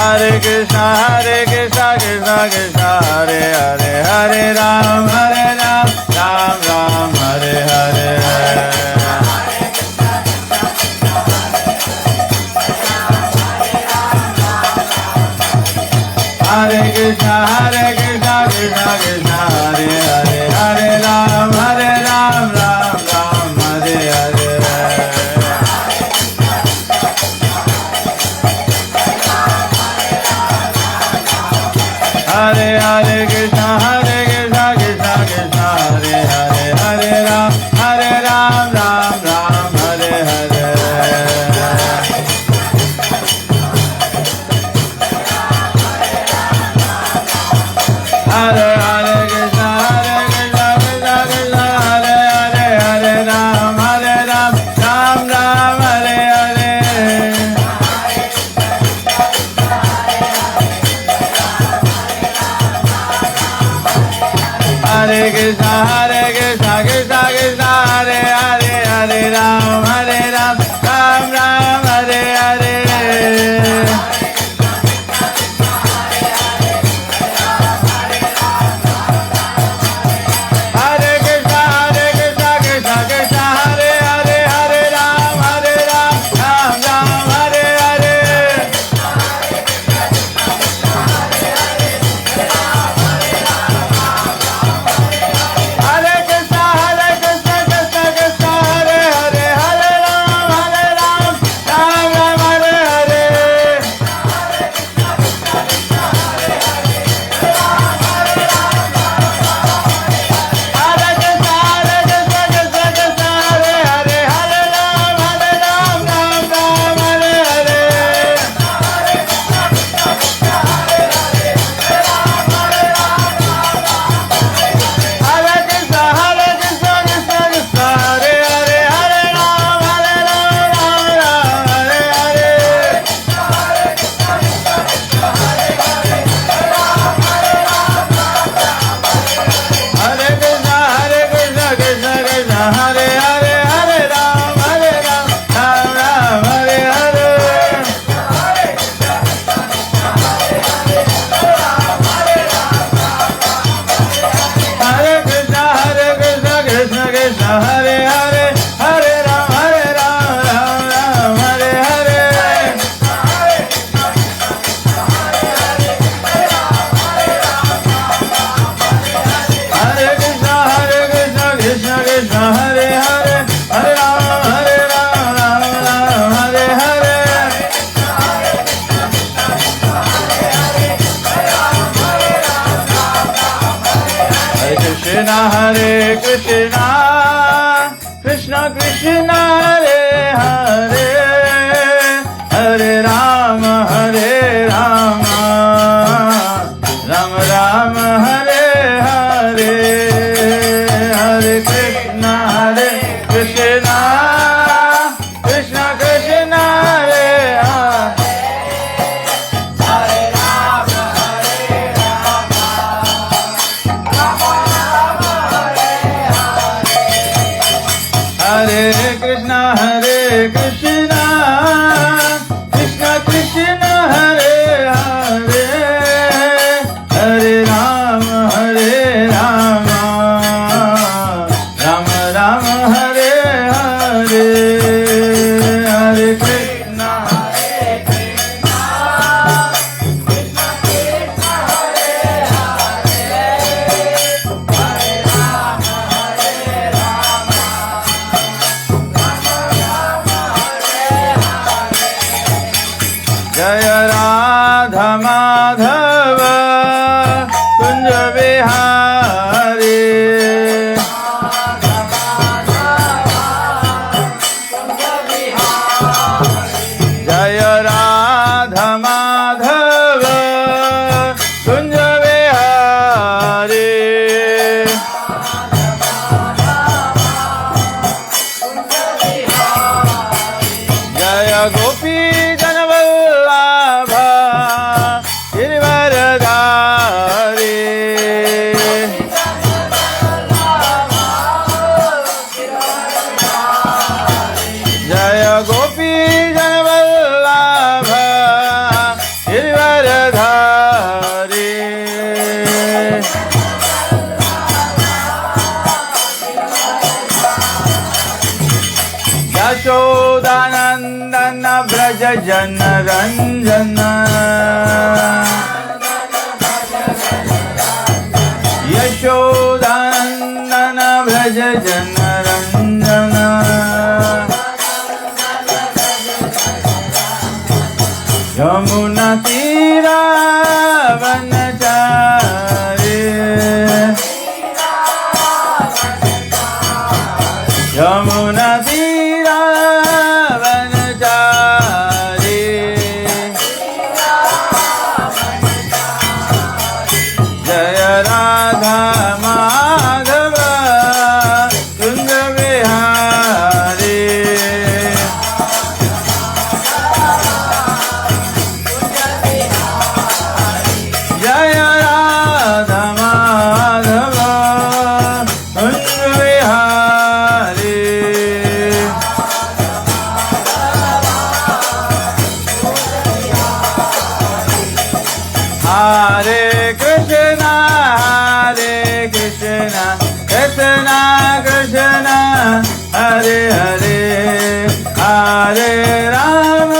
Hare Krishna, Krishna Krishna, Hare Hare, Hare Ram, Ram Ram, Hare Hare. Hare Krishna, Krishna Krishna, Hare Hare, Hare Ram, Ram Ram, Hare Hare. Hare Hare Krishna, Krishna Krishna, Hare Hare, Hare Ram, Ram Ram, Hare Hare. Hare Hare Krishna, Krishna Krishna, Hare Hare, Hare Ram, Ram Ram, Hare Hare. Hare Krishna, Krishna Krishna, Hare Hare, Hare Ram, Ram Ram, Hare Hare. Hare Krishna, Krishna Krishna, Hare Hare, Hare Ram, Ram Ram, Hare Hare. Hare Krishna, Krishna Krishna, Hare Hare, Hare Ram, Ram Ram, Hare Hare. Hare Krishna, Krishna Krishna, Hare Hare, Hare Ram, Ram Ram, Hare Hare. Hare Krishna, Krishna Krishna, Hare Hare, Hare Ram, Ram Hare Hare. Hare Krishna, Krishna Krishna, Hare Hare, Hare Ram, Ram Ram, Hare Hare. Hare Krishna, Krishna Krishna, Hare Hare, Hare Ram, Ram Ram, Hare Hare. Hare Krishna, Krishna Krishna, Hare Hare, Hare Ram, Ram Hare Hare. Hare Krishna, Krishna Krishna, Hare Hare, Hare Ram, Ram Ram, Hare Hare. Hare Krishna, Krishna Krishna, Hare Hare. Hare Krishna, Krishna Krishna, Hare Hare, Hare Ram, Ram Ram, Hare Hare. Hare Krishna, Jaya Radha Madhava Kunja Vihari. Jaya Radha Madhava Kunja Vihari. Jaya Gopi Janavallabha Girivaradhari. जन रंजन यशोदनंदन भज जन रंजन यमुना तीरा वनचारी यमुना तीरा वनचारी जय राधा माधव कुंज विहारी जय राधा माधव कुंज विहारी हरे कृष्णा कृष्णा कृष्णा हरे हरे हरे राम राम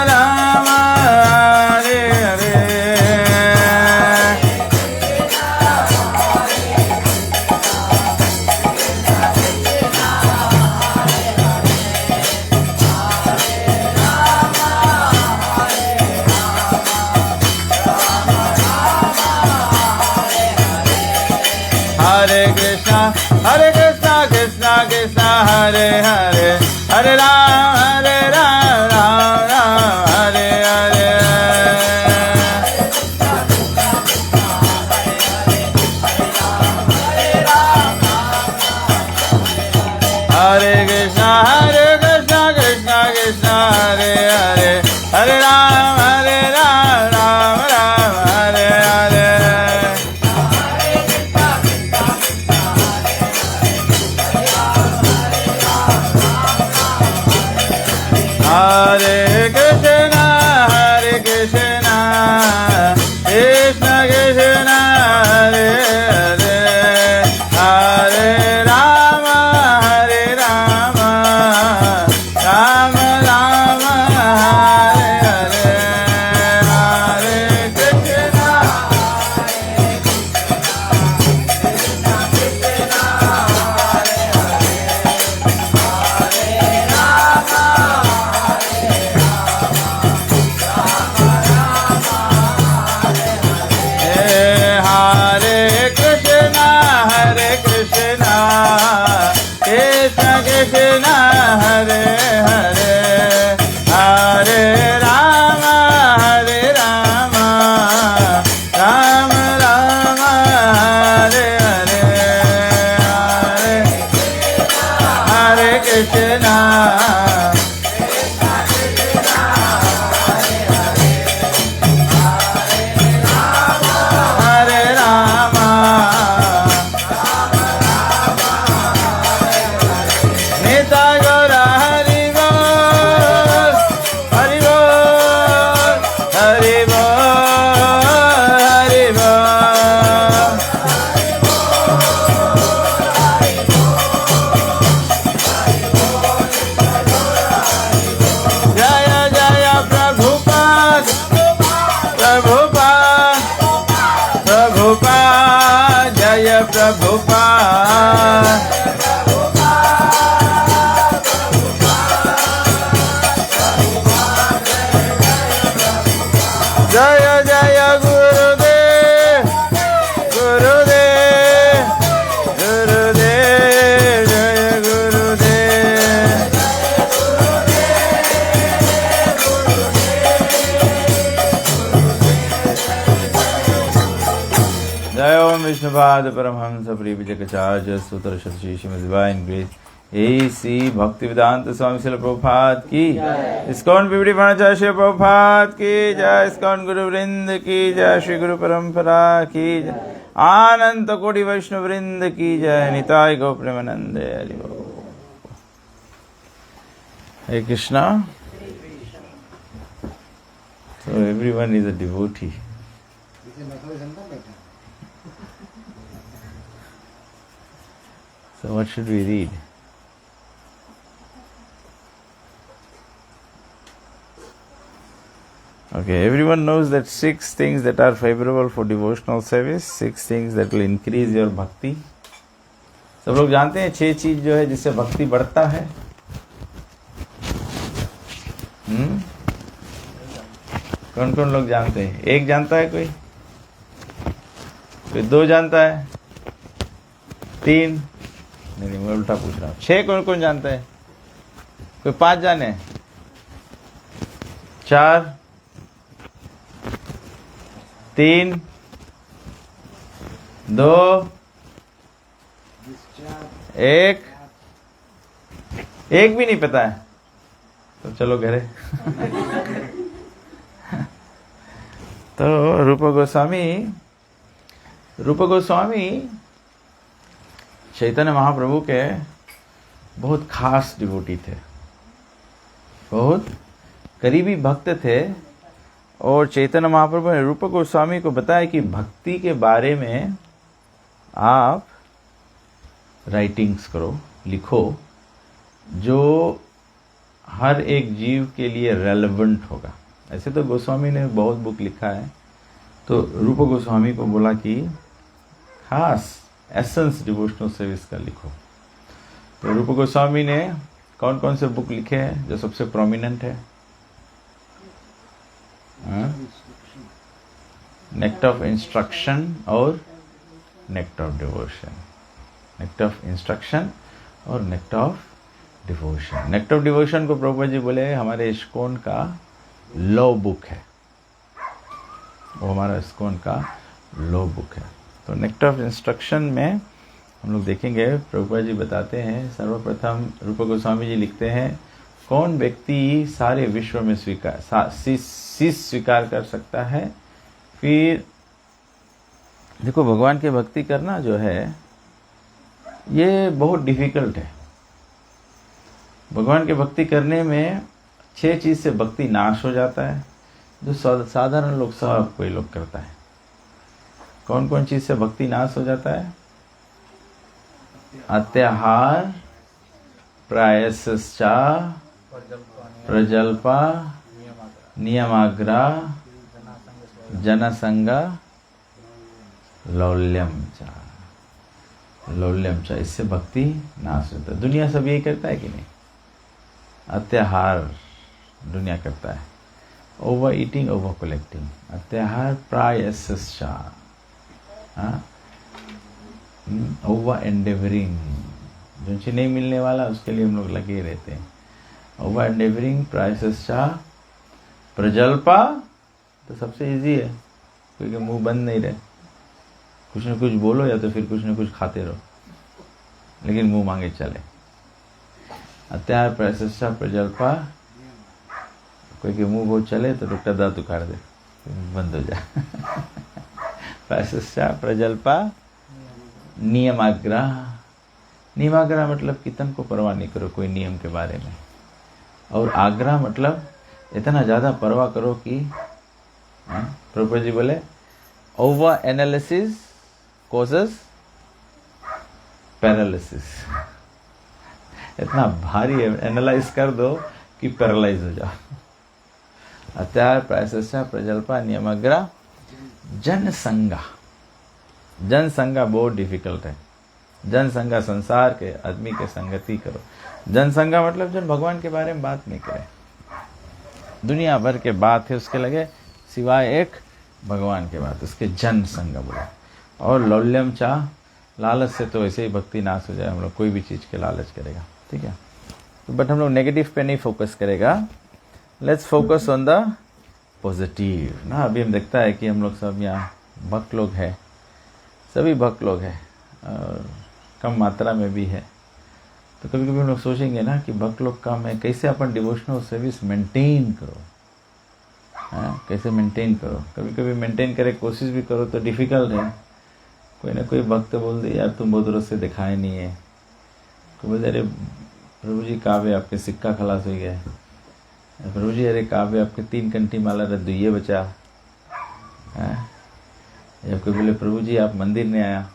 राम हरे हरे हरे कृष्णा कृष्णा कृष्णा हरे हरे हरे राम राम राम हरे हरे हरे कृष्णा कृष्णा कृष्णा हरे हरे हरे राम राम राम हरे हरे हरे कृष्णा कृष्ण कृष्ण हरे हरे हरे राम राम राम हरे हरे हरे कृष्णा कृष्ण हरे हरे हरे राम राम राम हरे हरे हरे कृष्ण हरे राम नेता गौरा हरि बोल हरि बोल हरि बोल हरि बोल जय जय प्रभुपाद प्रभुपाद प्रभुपाद जय प्रभुपाद जय जय गुरुदेव गुरुदेव गुरुदेव जय गुरुदेव जय ओम विष्णुपाद परमहंस परिव्राजकाचार्य सूत्र शतशी Srimad divine grace AC Bhaktivedanta Swami Srila Prabhupada की इस्कॉन पिपड़ी पांचाचार्य श्री प्रभुपाद की जय इस्कॉन गुरु वृंद की जय श्री गुरु परंपरा की जय आनंद कोटि वैष्णव वृंद की जय निताय गौ प्रेमानंद हरि बोल Hare Krishna. So everyone is a devotee. So what should we read? Okay, everyone knows that 6 things that are favorable for devotional service, 6 things that will increase your bhakti. सब लोग जानते हैं 6 चीज जो है जिससे भक्ति बढ़ता है. कौन कौन लोग जानते हैं? एक जानता है कोई? कोई 2 जानता है? 3? नहीं, मैं उल्टा पूछ रहा हूँ. 6 कौन कौन जानता है? कोई 5 जाने? 4? 3? 2? 1? एक भी नहीं पता है तो चलो घरे. तो रूप गोस्वामी चैतन्य महाप्रभु के बहुत खास डिवोटी थे, बहुत करीबी भक्त थे. और चैतन्य महाप्रभु ने रूप गोस्वामी को बताया कि भक्ति के बारे में आप राइटिंग्स करो, लिखो, जो हर एक जीव के लिए रेलेवेंट होगा. ऐसे तो गोस्वामी ने बहुत बुक लिखा है, तो रूप गोस्वामी को बोला कि खास एसेंस डिवोशनल सर्विस का लिखो. तो रूप गोस्वामी ने कौन कौन से बुक लिखे हैं जो सबसे प्रोमिनेंट है? नेक्ट ऑफ इंस्ट्रक्शन और nectar of devotion. Nectar of instruction और nectar of devotion. Nectar of devotion को प्रभुपाद जी बोले हमारे इस्कॉन का लॉ बुक है, वो हमारा इस्कॉन का लॉ बुक है. तो नेक्ट ऑफ इंस्ट्रक्शन में हम लोग देखेंगे, प्रभुपाद जी बताते हैं, सर्वप्रथम रूप गोस्वामी जी लिखते हैं कौन व्यक्ति सारे विश्व में शीश स्वीकार कर सकता है. फिर देखो, भगवान की भक्ति करना जो है ये बहुत डिफिकल्ट है. भगवान की भक्ति करने में 6 चीज से भक्ति नाश हो जाता है, जो साधारण लोग सब कोई लोग करता है. कौन कौन चीज से भक्ति नाश हो जाता है? अत्याहार, प्रायश्चा, प्रजल्पा, नियमाग्रह, जनसंगा, लौल्यम चा. इससे भक्ति नाश होता है. दुनिया सब यही करता है कि नहीं? अत्याहार दुनिया करता है, ओवर ईटिंग, ओवर कलेक्टिंग. अत्याहार, प्रायश्चा, ओवर एंडेवरिंग, जो चीज नहीं मिलने वाला उसके लिए हम लोग लगे रहते हैं. ओवर एंडेवरिंग, प्रायश्चा, प्रजल्पा तो सबसे इजी है, क्योंकि मुंह बंद नहीं रहे, कुछ न कुछ बोलो या तो फिर कुछ न कुछ खाते रहो, लेकिन मुंह मांगे चले. अत्याहार, प्रायश्चा, प्रजल्पा, कोई के मुंह बहुत चले तो डॉक्टर दांत उखाड़ दे, बंद हो जाए. प्रायश्चा, प्रजल्पा, नियमाग्रह. नियमाग्रह मतलब कि तन को परवाह नहीं करो कोई नियम के बारे में. और आग्रह मतलब इतना ज्यादा परवाह करो कि प्रभुपाद जी बोले ओवर एनालिसिस कॉजेस पैरालिसिस. इतना भारी एनालाइज कर दो कि पैरालाइज हो जाओ. अत्याहार, प्रायश्चा, प्रजल्पा, नियमाग्रह, जनसंगा. जनसंगा बहुत डिफिकल्ट है. जनसंगा संसार के आदमी के संगति करो. जनसंगा मतलब जन भगवान के बारे में बात नहीं करे, दुनिया भर के बात है उसके लगे सिवाय एक भगवान के बात, उसके जनसंग बोला. और लौल्यम चाह, लालच से तो ऐसे ही भक्ति नाश हो जाए. हम लोग कोई भी चीज़ के लालच करेगा, ठीक है. तो बट हम लोग नेगेटिव पे नहीं फोकस करेगा. Let's focus on the positive ना. अभी हम देखता है कि हम लोग सब यहाँ भक्त लोग हैं, सभी भक्त लोग हैं और कम मात्रा में भी है. तो कभी कभी हम लोग सोचेंगे ना कि भक्त लोग कम है, कैसे अपन डिवोशनल सर्विस मेंटेन करो. कैसे मेंटेन करो? कभी कभी मेंटेन करे कोशिश भी करो तो डिफिकल्ट है. कोई ना कोई भक्त बोल दे यार तुम बहुत रोज से दिखाए नहीं है. कोई बोलते अरे प्रभु जी काव्य आपके सिक्का खलास हो गया है. प्रभु जी अरे काव्य आपके 3 कंठी माला रद्द ये बचा. या कोई बोले प्रभु जी आप मंदिर नहीं आया.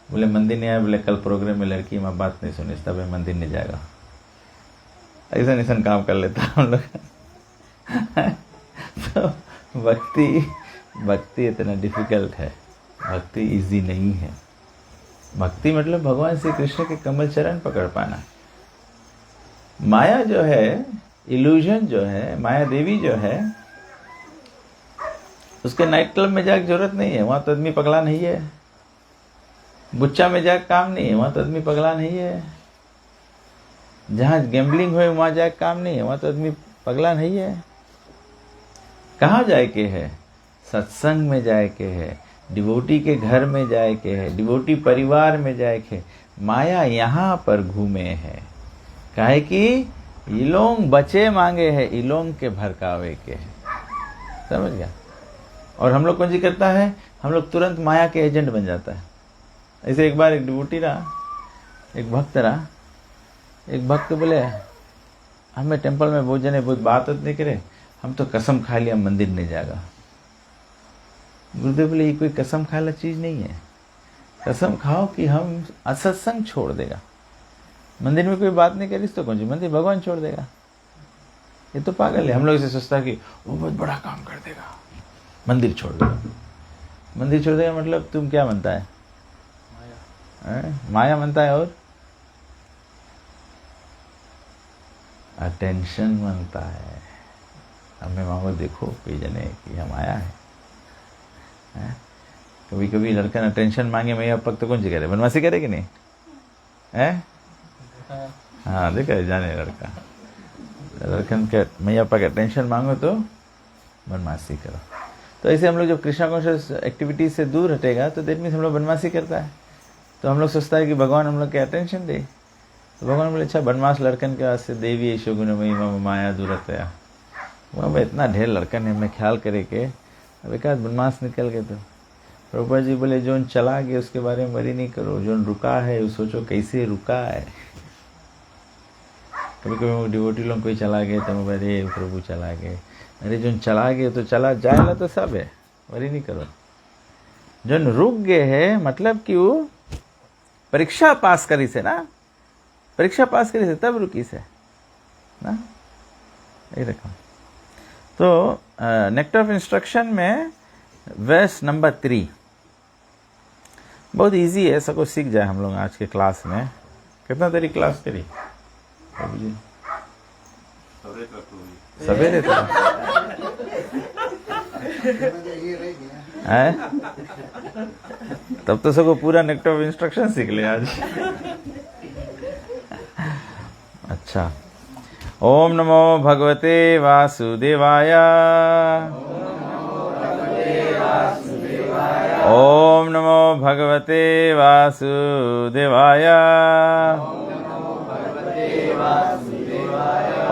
बोले मंदिर नहीं आया, बोले कल प्रोग्राम में लड़की मैं बात नहीं सुनी तब मैं मंदिर नहीं जाएगा. ऐसा काम कर लेता हम लोग. तो भक्ति इतना डिफिकल्ट है, भक्ति इजी नहीं है। भक्ति मतलब भगवान श्री कृष्ण के कमल चरण पकड़ पाना। माया जो है, इल्यूजन जो है, माया देवी जो है, उसके नाइट क्लब में जाके जरूरत नहीं है, वहां तो आदमी पगला नहीं है। बुच्चा में जाके काम नहीं है, वहां तो आदमी पगला नहीं है। जहां गैम्बलिंग हुए वहां जाके काम नहीं है, वहां तो आदमी पगला नहीं है। कहाँ जाए के है? सत्संग में जाए के है, डिवोटी के घर में जाए के है, डिवोटी परिवार में जाए के। माया यहाँ पर घूमे है, काहे कि इलोंग बचे मांगे है, इलोंग के भड़कावे के है। समझ गया? और हम लोग कौन सी करता है, हम लोग तुरंत माया के एजेंट बन जाता है। ऐसे एक बार एक डिवोटी रहा, एक भक्त रहा। एक भक्त बोले हमें टेम्पल में बहुत जने बहुत बात नहीं करे, हम तो कसम खा लिया मंदिर नहीं जाएगा। गुरुदेव बोले ये कोई कसम खाला चीज नहीं है, कसम खाओ कि हम असत्संग छोड़ देगा। मंदिर में कोई बात नहीं करी तो कौन सी मंदिर, भगवान छोड़ देगा। ये तो पागल है। हम लोग इसे सोचता है कि वो बहुत बड़ा काम कर देगा, मंदिर छोड़ देगा। मंदिर छोड़ देगा मतलब तुम क्या बनता है? माया बनता है और अटेंशन बनता है। हमें मांगो देखो कोई जने कि हम आया है। कभी कभी लड़का अटेंशन मांगे, मैं अब तो कौन सी करे, बनवासी करे कि नहीं है? हाँ देखा जाने लड़का लड़कन के मैया पापा के अटेंशन मांगो तो बनवासी करो। तो ऐसे हम लोग जब कृष्णा कॉन्शियस एक्टिविटीज से दूर हटेगा तो देट मीन्स हम लोग बनवासी करता है। तो हम लोग सोचता है कि भगवान हम लोग के अटेंशन दे। तो भगवान बोले अच्छा बनवास लड़कन के वास्ते देवी ऐशो गुणमयी मम माया दूरतया। वहाँ इतना ढेर लड़कन है, मैं ख्याल करे के अब एक आध बनवास निकल गए। तो प्रभुपा जी बोले जोन चला गया उसके बारे में वरी नहीं करो, जोन रुका है वो सोचो कैसे रुका है। कभी कभी डिवोटी लोग कोई चला गए तो मैं अरे प्रभु चला गए, अरे जोन चला गए तो चला जाएगा तो सब है, वरी नहीं करो। जोन रुक गए है मतलब कि वो परीक्षा पास करी से ना, परीक्षा पास करी से तब रुकी से ना, यही रखा। तो नेक्टर ऑफ इंस्ट्रक्शन में वर्स नंबर 3 बहुत इजी है, सबको सीख जाए हम लोग आज के क्लास में। कितना देरी क्लास करी जी? सवेरे तो है, तब तो सबको पूरा नेक्टर ऑफ इंस्ट्रक्शन सीख ले आज। अच्छा, ओम नमो भगवते वासुदेवाय, ओम नमो भगवते वासुदेवाय,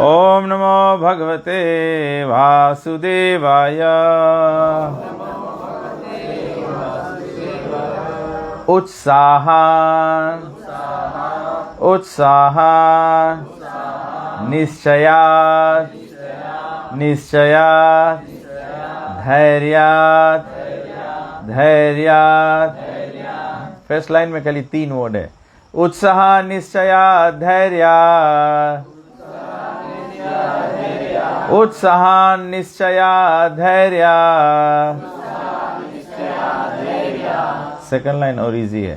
ओम नमो भगवते वासुदेवाय। उत्साहान उत्साहान निश्चयात् निश्चयात् धैर्यात् धैर्यात्। फर्स्ट लाइन में खाली 3 वर्ड है, उत्साह निश्चयात् धैर्यात्, उत्साह निश्चयात् धैर्यात्। सेकंड लाइन और इजी है,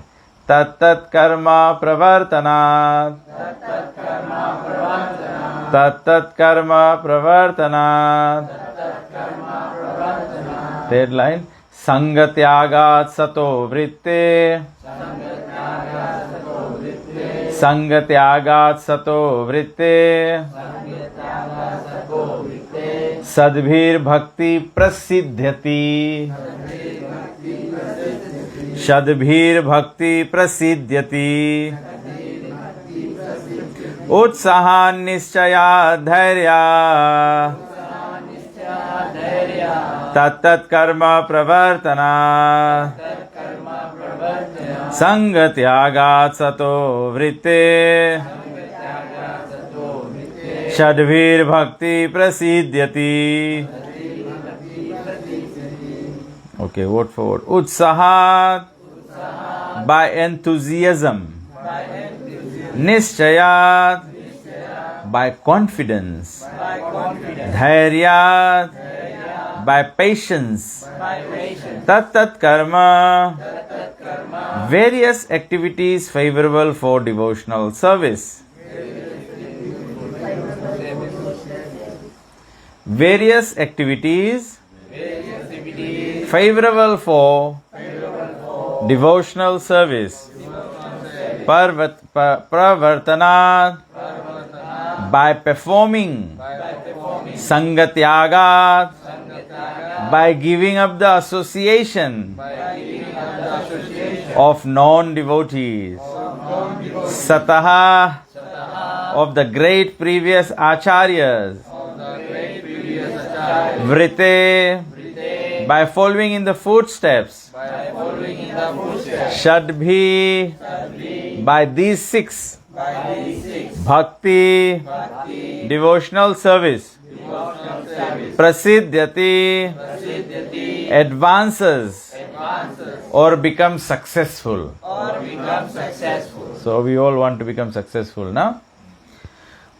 तत्तत् कर्म प्रवर्तनात्, तत्तत् कर्म प्रवर्तनात्। थर्ड लाइन, संग त्यागात् सतो वृत्ते, संग त्यागात् सतो वृत्ते, सद्भिर्भक्ति प्रसिद्ध्यति, सद्भिर्भक्ति प्रसिद्ध्यति। उत्साहान् निश्चयात् धैर्यात्, तत्तत् कर्म प्रवर्तनात्, संग त्यागात् सतो वृत्ते, षड्भिर्भक्ति प्रसिद्ध्यति। Okay, word for word. उत्साहात् by enthusiasm, निश्चयात् by confidence, धैर्यात् by patience, tat tat karma, various activities favorable for devotional service. Various activities favorable for devotional service. Pravartanat, by performing. Sangatyagat, by giving up the association of non-devotees. Sataha, of the great previous acharyas. Vrite, by following in the footsteps. Shadbhi, by these six. Bhakti, devotional service. Prasiddhyati, advances or becomes successful. So we all want to become successful, ना?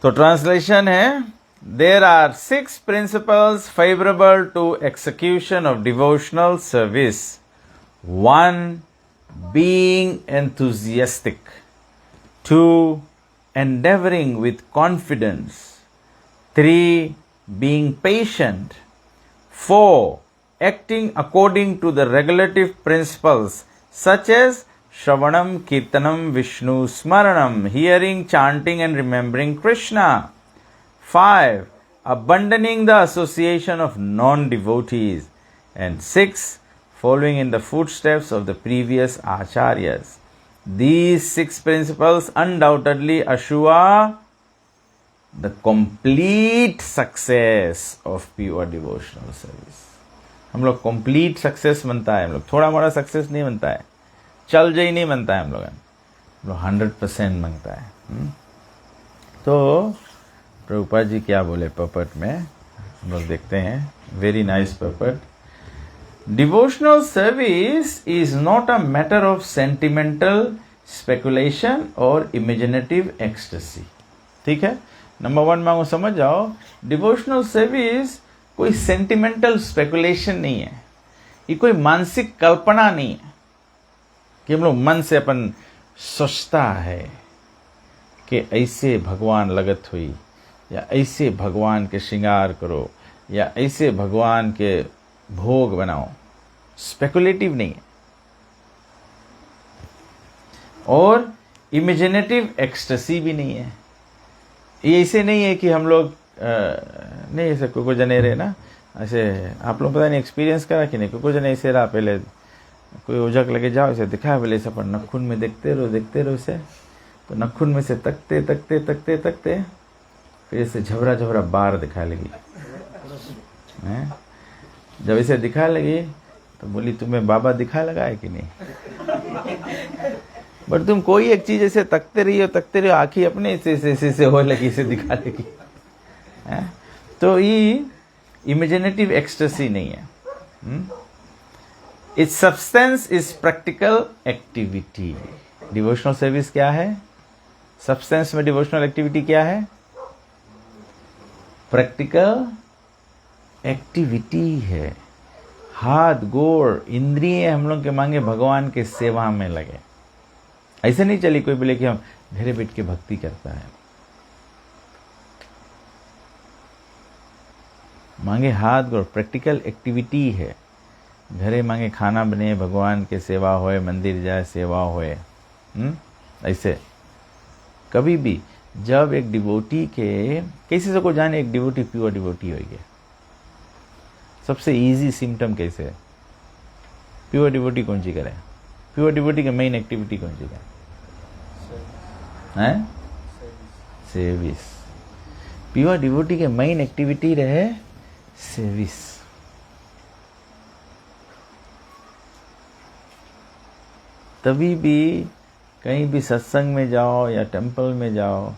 तो translation है, there are 6 principles favorable to execution of devotional service. 1. Being enthusiastic. 2. Endeavoring with confidence. 3. Being patient. 4. Acting according to the regulative principles such as Shravanam, Kirtanam, Vishnu, Smaranam, hearing, chanting and remembering Krishna. 5. Abandoning the association of non-devotees. And 6. Following in the footsteps of the previous acharyas. These 6 principles undoubtedly assure the complete success of pure devotional service. हम लोग complete success बनता है, हम लोग थोड़ा मोड़ा success नहीं बनता है, चल जाई नहीं बनता है, हम लोग 100% बनता है. तो प्रभुपाद जी क्या बोले पपट में, हम लोग देखते हैं. Very nice puppet. Devotional service is not a matter of sentimental speculation or imaginative ecstasy. ठीक है, नंबर 1 मांगो समझ जाओ. डिवोशनल सर्विस कोई सेंटिमेंटल स्पेकुलेशन नहीं है, ये कोई मानसिक कल्पना नहीं है कि हम लोग मन से अपन सोचता है कि ऐसे भगवान लगत हुई, या ऐसे भगवान के श्रृंगार करो, या ऐसे भगवान के भोग बनाओ. स्पेकुलेटिव नहीं है. और इमेजिनेटिव एक्सटेसी भी नहीं है. ये ऐसे नहीं है कि हम लोग नहीं, ऐसे कोई जने रहे ना, ऐसे आप लोग पता नहीं एक्सपीरियंस करा कि नहीं, कोई जने ऐसे रहा, पहले कोई ओझक लगे जाओ, ऐसे दिखाया बोले ऐसे, पर नखून में देखते रहो इसे, तो नखून में से तकते फिर ऐसे झबरा बार दिखाने लगी. जब इसे दिखाने लगी तो बोली तुम्हें बाबा दिखा लगा है कि नहीं. बट तुम कोई एक चीज ऐसे तकते रही हो, आंखें अपने से हो लगी, इसे दिखा लगी. तो ये इमेजिनेटिव एक्सटेसी नहीं है. It's substance is practical activity. Devotional service क्या है? सब्सटेंस में डिवोशनल एक्टिविटी क्या है? प्रैक्टिकल एक्टिविटी है. हाथ गोड़ इंद्रिय हम लोग के मांगे भगवान के सेवा में लगे. ऐसे नहीं चली कोई बोले कि हम घरे बैठ के भक्ति करता है. मांगे हाथ गोड़ प्रैक्टिकल एक्टिविटी है. घरे मांगे खाना बने, भगवान के सेवा होए, मंदिर जाए सेवा होए. ऐसे कभी भी जब एक डिवोटी के कैसे से को जाने एक डिवोटी प्योर डिवोटी होगी, सबसे इजी सिम्टम कैसे है? प्योर डिवोटी कौन सी करे? प्योर डिवोटी का मेन एक्टिविटी कौन सी करे? सर्विस. प्योर डिवोटी के मेन एक्टिविटी रहे सर्विस. तभी भी कहीं भी सत्संग में जाओ या टेम्पल में जाओ,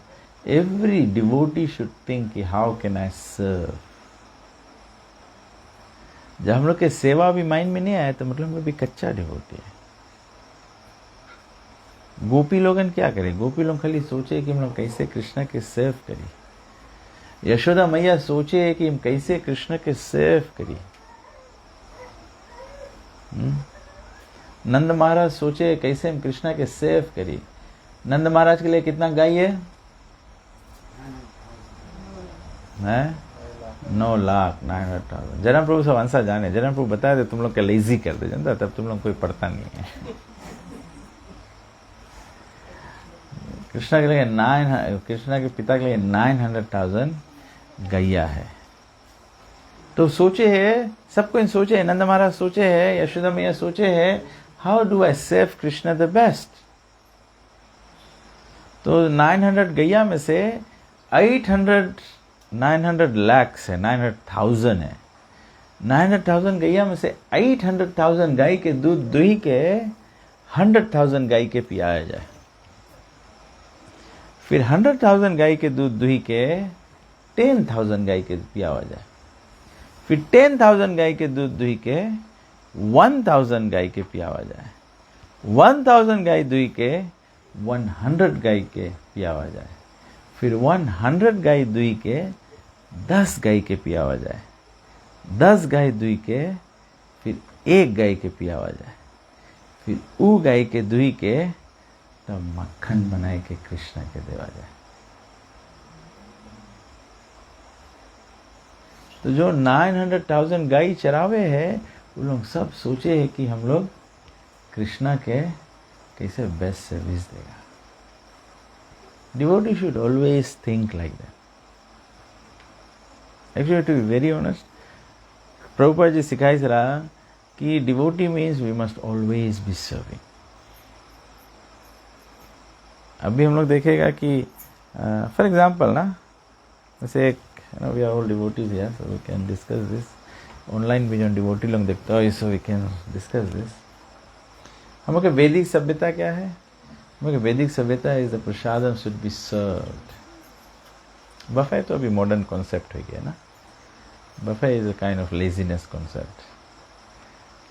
एवरी डिवोटी शुड थिंक कि हाउ कैन आई सर्व. जब हम लोग के सेवा भी माइंड में नहीं आया तो मतलब हम लोग भी कच्चा डिवोटी है. गोपी लोगन क्या करें? गोपी लोग खाली सोचे कि हम लोग कैसे कृष्ण के सर्व करें. यशोदा मैया सोचे कि हम कैसे कृष्ण के सर्व करें. नंद महाराज सोचे कैसे हम कृष्णा के सेव करिए। नंद महाराज के लिए कितना गाय है? 9,09,000। जन्म प्रभु सब आंसर जाने। जन्म प्रभु बताए थे तुम लोग क्या लेजी कर दे जानता, तब तुम लोग कोई पढ़ता नहीं है। कृष्णा के पिता के लिए 900,000 गैया है। तो सोचे है, सब कोई सोचे है, नंद महाराज सोचे है, यशोदा मैया सोचे है, how do I save Krishna the best. तो 900 गैया में से 900 lakhs है, 900,000 है। 900,000 गैया में से 800,000 गाय के दूध दुही के 100,000 गाय के पियाया जाए। फिर 100,000 गाय के दूध दुही के 10,000 गाय के पियावा जाए। फिर 10,000 गाय के दूध दुही के 1,000 गाय के पियावा जाए। 1,000 गाय दुही के 100 गाय के पियावा जाए। फिर 100 गाय दुही के 10 गाय के पियावा जाए। 10 गाय दुही के फिर 1 गाय के पियावा जाए। फिर ऊ गाय के दुही के तब मक्खन बनाए के कृष्ण के देवा जाए। तो जो 900,000 गाय चरावे है वो लोग सब सोचे है कि हम लोग कृष्णा के कैसे बेस्ट सर्विस देगा। Devotee should always think like that. Actually, to be very honest, Prabhupada जी सिखाई रहा कि devotee means we must always be serving. अभी हम लोग देखेगा कि फॉर एग्जाम्पल ना, जैसे एक we are all devotees here, so we can discuss this. Online भी जो डिवोटी लोग देखता हो, so we can discuss this. हम लोग के वैदिक सभ्यता क्या है? हम लोग के वैदिक सभ्यता is the prasadam should be served. Buffet तो अभी मॉडर्न कॉन्सेप्ट हो गया ना, buffet is a kind of laziness concept.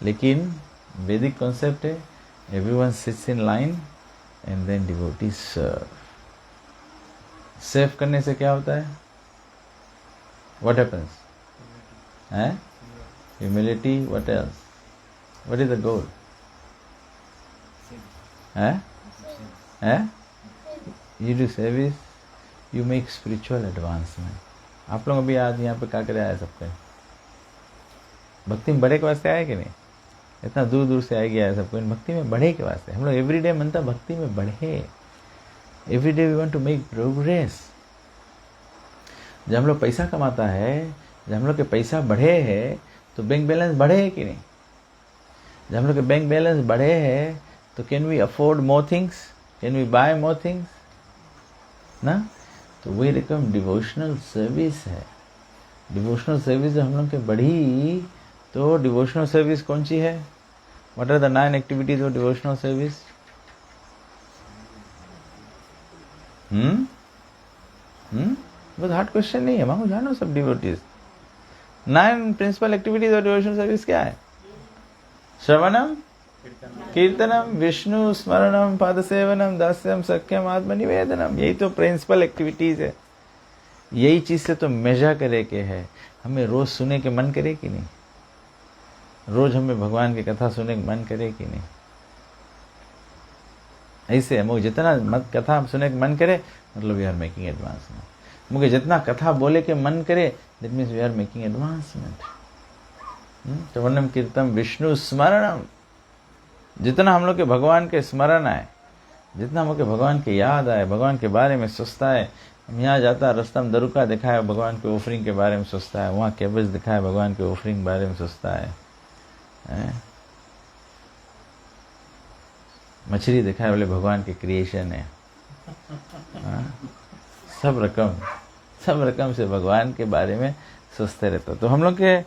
लेकिन वैदिक कॉन्सेप्ट है everyone sits in line and then devotees serve. Serve करने से क्या होता है? What happens? Humility. What else? What is the goal? You do service, you make spiritual advancement. आप लोग अभी आज यहाँ पे क्या करे आए सबके? भक्ति में बढ़े के वास्ते आए कि नहीं? इतना दूर दूर से आ गया है सबको इन भक्ति में बढ़े के वास्ते। हम लोग एवरीडे मनता भक्ति में बढ़े। Every day we want to make progress. जब हम लोग पैसा कमाता है, जब हम लोग के पैसा बढ़े है तो बैंक बैलेंस बढ़े है कि नहीं? जब हम लोग के बैंक बैलेंस बढ़े है तो can we afford more things? Can we buy more things? ना, तो वही रकम डिवोशनल सर्विस है। डिवोशनल सर्विस जब हम लोग के बढ़ी तो डिवोशनल सर्विस कौन सी है? What are the 9 activities of devotional service? बहुत हार्ड क्वेश्चन नहीं है, मांगो जानो सब devotees. 9 principle activities of devotional service क्या है? श्रवणम, कीर्तनम, विष्णु स्मरणम, पाद सेवनम, दास्यम, सख्यम, आत्मनिवेदनम। यही तो प्रिंसिपल एक्टिविटीज है। यही चीज से तो मेजर करे के है। हमें रोज सुने के मन करे कि नहीं? रोज हमें भगवान की कथा सुनने का मन करे कि नहीं? ऐसे मुझे जितना मत कथा सुनने का मन करे, मतलब वी आर मेकिंग एडवांसमेंट। मुझे जितना कथा बोले के मन करे, that means we are making advancement. श्रवणम, कीर्तन, विष्णु स्मरणम। जितना हम लोग के भगवान के स्मरण आए, जितना हम लोग के भगवान के याद आए, भगवान के बारे में सोचता है। हम यहाँ जाता रास्ता में दरुका दिखाया, भगवान के ऑफरिंग के बारे में सोचता है। वहाँ केबल्स दिखाया, भगवान के ऑफरिंग के बारे में सोचता है। मछली दिखाए बोले भगवान के क्रिएशन है। सब रकम से भगवान के बारे में सोचते रहता। तो हम लोग के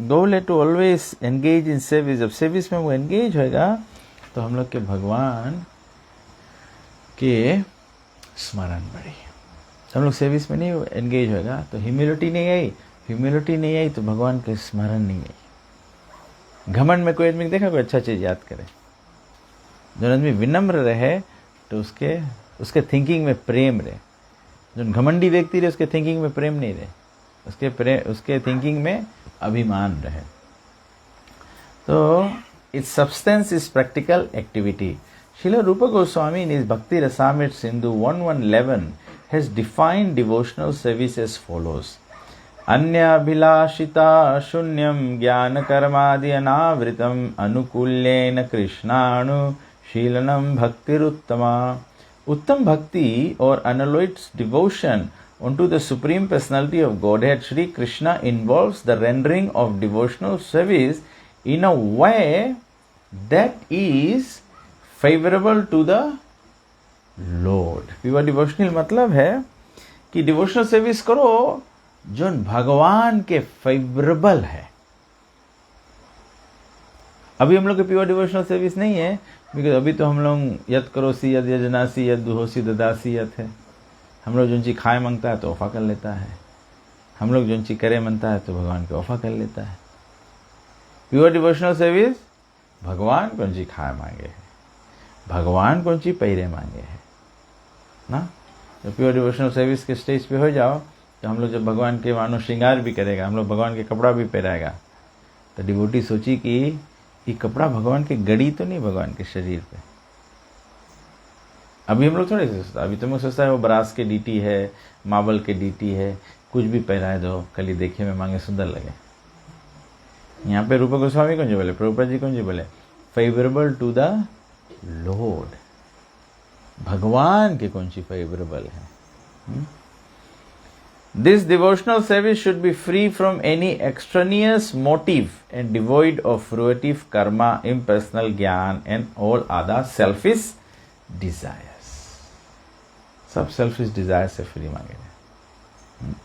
गोल है to always engage in service. जब सर्विस में वो एंगेज होएगा तो हम लोग के भगवान के स्मरण बढ़े। हम लोग सर्विस में नहीं एंगेज होएगा तो ह्यूमिलिटी नहीं आई तो भगवान के स्मरण नहीं आई। घमंड में कोई आदमी देखा कोई अच्छा चीज याद करे? जो आदमी विनम्र रहे तो उसके थिंकिंग में प्रेम रहे। जो घमंडी व्यक्ति रहे उसके थिंकिंग में प्रेम नहीं रहे, उसके थिंकिंग में अभिमान रहे। तो its substance is practical activity. Srila Rupa Goswami in his Bhakti Rasamrita Sindhu 1111 has defined devotional service as follows. Anyabhilashita shunyam jnana karmadi anavritam anukulyena krishnanu shilanam bhaktiruttama. Uttam Bhakti or unalloyed devotion unto the Supreme Personality of Godhead Shri Krishna involves the rendering of devotional service in a way that is favorable to the Lord. Pure devotional मतलब है कि devotional service करो जो भगवान के favourable है. अभी हम लोग के प्योर डिवोशनल सर्विस नहीं है, बिकॉज अभी तो हम लोग यद करोसी यद यजनासी यद दुहोसी ददासी यद है. हम लोग जो चीज़ खाए मांगता है तो वफा कर लेता है, हम लोग जो चीज़ करे मानता है तो भगवान के वफा कर लेता है. प्योर डिवोशनल सर्विस भगवान कौन चीज़ खाए मांगे है, भगवान कौन चीज़ पैरे मांगे है ना. तो प्योर डिवोशनल सर्विस के स्टेज पे हो जाओ तो हम लोग जब भगवान के मानो श्रृंगार भी करेगा, हम लोग भगवान के कपड़ा भी पहनाएगा, तो डिवोटी सोची कि ये कपड़ा भगवान के गड़ी तो नहीं भगवान के शरीर पे. अभी हम लोग थोड़े सोचता, अभी तो मैं सोचता है वो ब्रास के डीटी है, मार्बल के डीटी है, कुछ भी पहनाए दो, कली देखे में मांगे सुंदर लगे. यहाँ पे रूपा गोस्वामी कौन जी बोले, प्रभुपाद जी कौन जी बोले, फेवरेबल टू द लॉर्ड. भगवान के कौन सी फेवरेबल है. This devotional service should be free from any extraneous motive and devoid of fruitive karma, impersonal jnana and all other selfish desires. सब selfish desires से free मांगे हैं.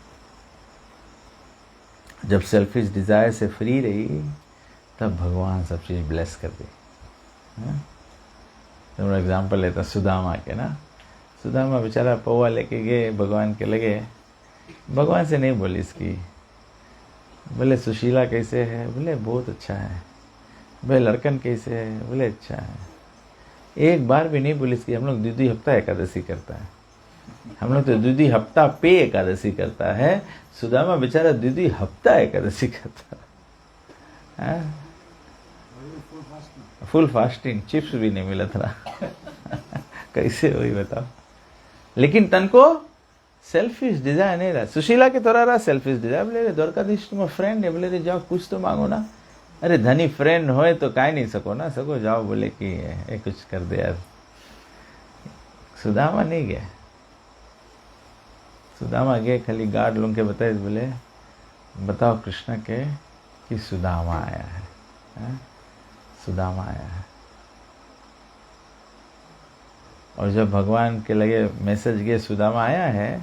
जब selfish desire से free रही तब भगवान सब चीज bless कर दी. तो एग्जाम्पल लेता सुदामा के ना. सुदामा बेचारा पौवा लेके गए भगवान के लगे, भगवान से नहीं बोली इसकी, बोले सुशीला कैसे है, बोले बहुत अच्छा है. बोले लड़कन कैसे है, बोले अच्छा है. एक बार भी नहीं बोली इसकी. हम लोग दूधी हफ्ता एकादशी करता है, हम लोग तो दूधी हफ्ता पे एकादशी करता है. सुदामा बेचारा दूधी हफ्ता एकादशी करता है. फुल फास्टिंग, चिप्स भी नहीं मिला था. कैसे हुई बताओ. लेकिन तन को सेल्फिश डिजायर नहीं रहा. सुशीला के थोड़ा रहा सेल्फिश डिजायर. बोले रे द्वारकाधीश तुम फ्रेंड है, बोले रे जाओ कुछ तो मांगो ना. अरे धनी फ्रेंड होए तो काय नहीं सको ना, सको जाओ बोले कि ये कुछ कर दे यार. सुदामा नहीं गया. सुदामा गए खाली गार्ड लोग के बताए, बोले बताओ कृष्ण के कि सुदामा आया है. सुदामा आया है. और जब भगवान के लगे मैसेज गए सुदामा आया है,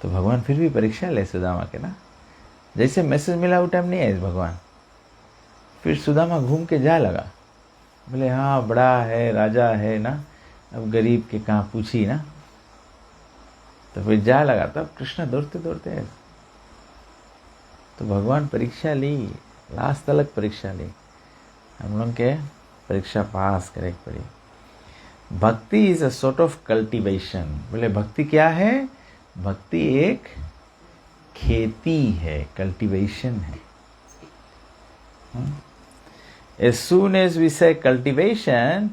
तो भगवान फिर भी परीक्षा ले सुदामा के ना. जैसे मैसेज मिला वो टाइम नहीं आए भगवान. फिर सुदामा घूम के जा लगा, बोले हाँ बड़ा है, राजा है ना, अब गरीब के कहाँ पूछी ना. तो फिर जा लगा. तब कृष्ण दौड़ते दौड़ते है. तो भगवान परीक्षा ली, लास्ट तक परीक्षा ली. हम लोग के परीक्षा पास करे पड़ी. भक्ति is a sort of cultivation. बोले भक्ति क्या है, भक्ति एक खेती है, कल्टीवेशन है. As soon as we say cultivation,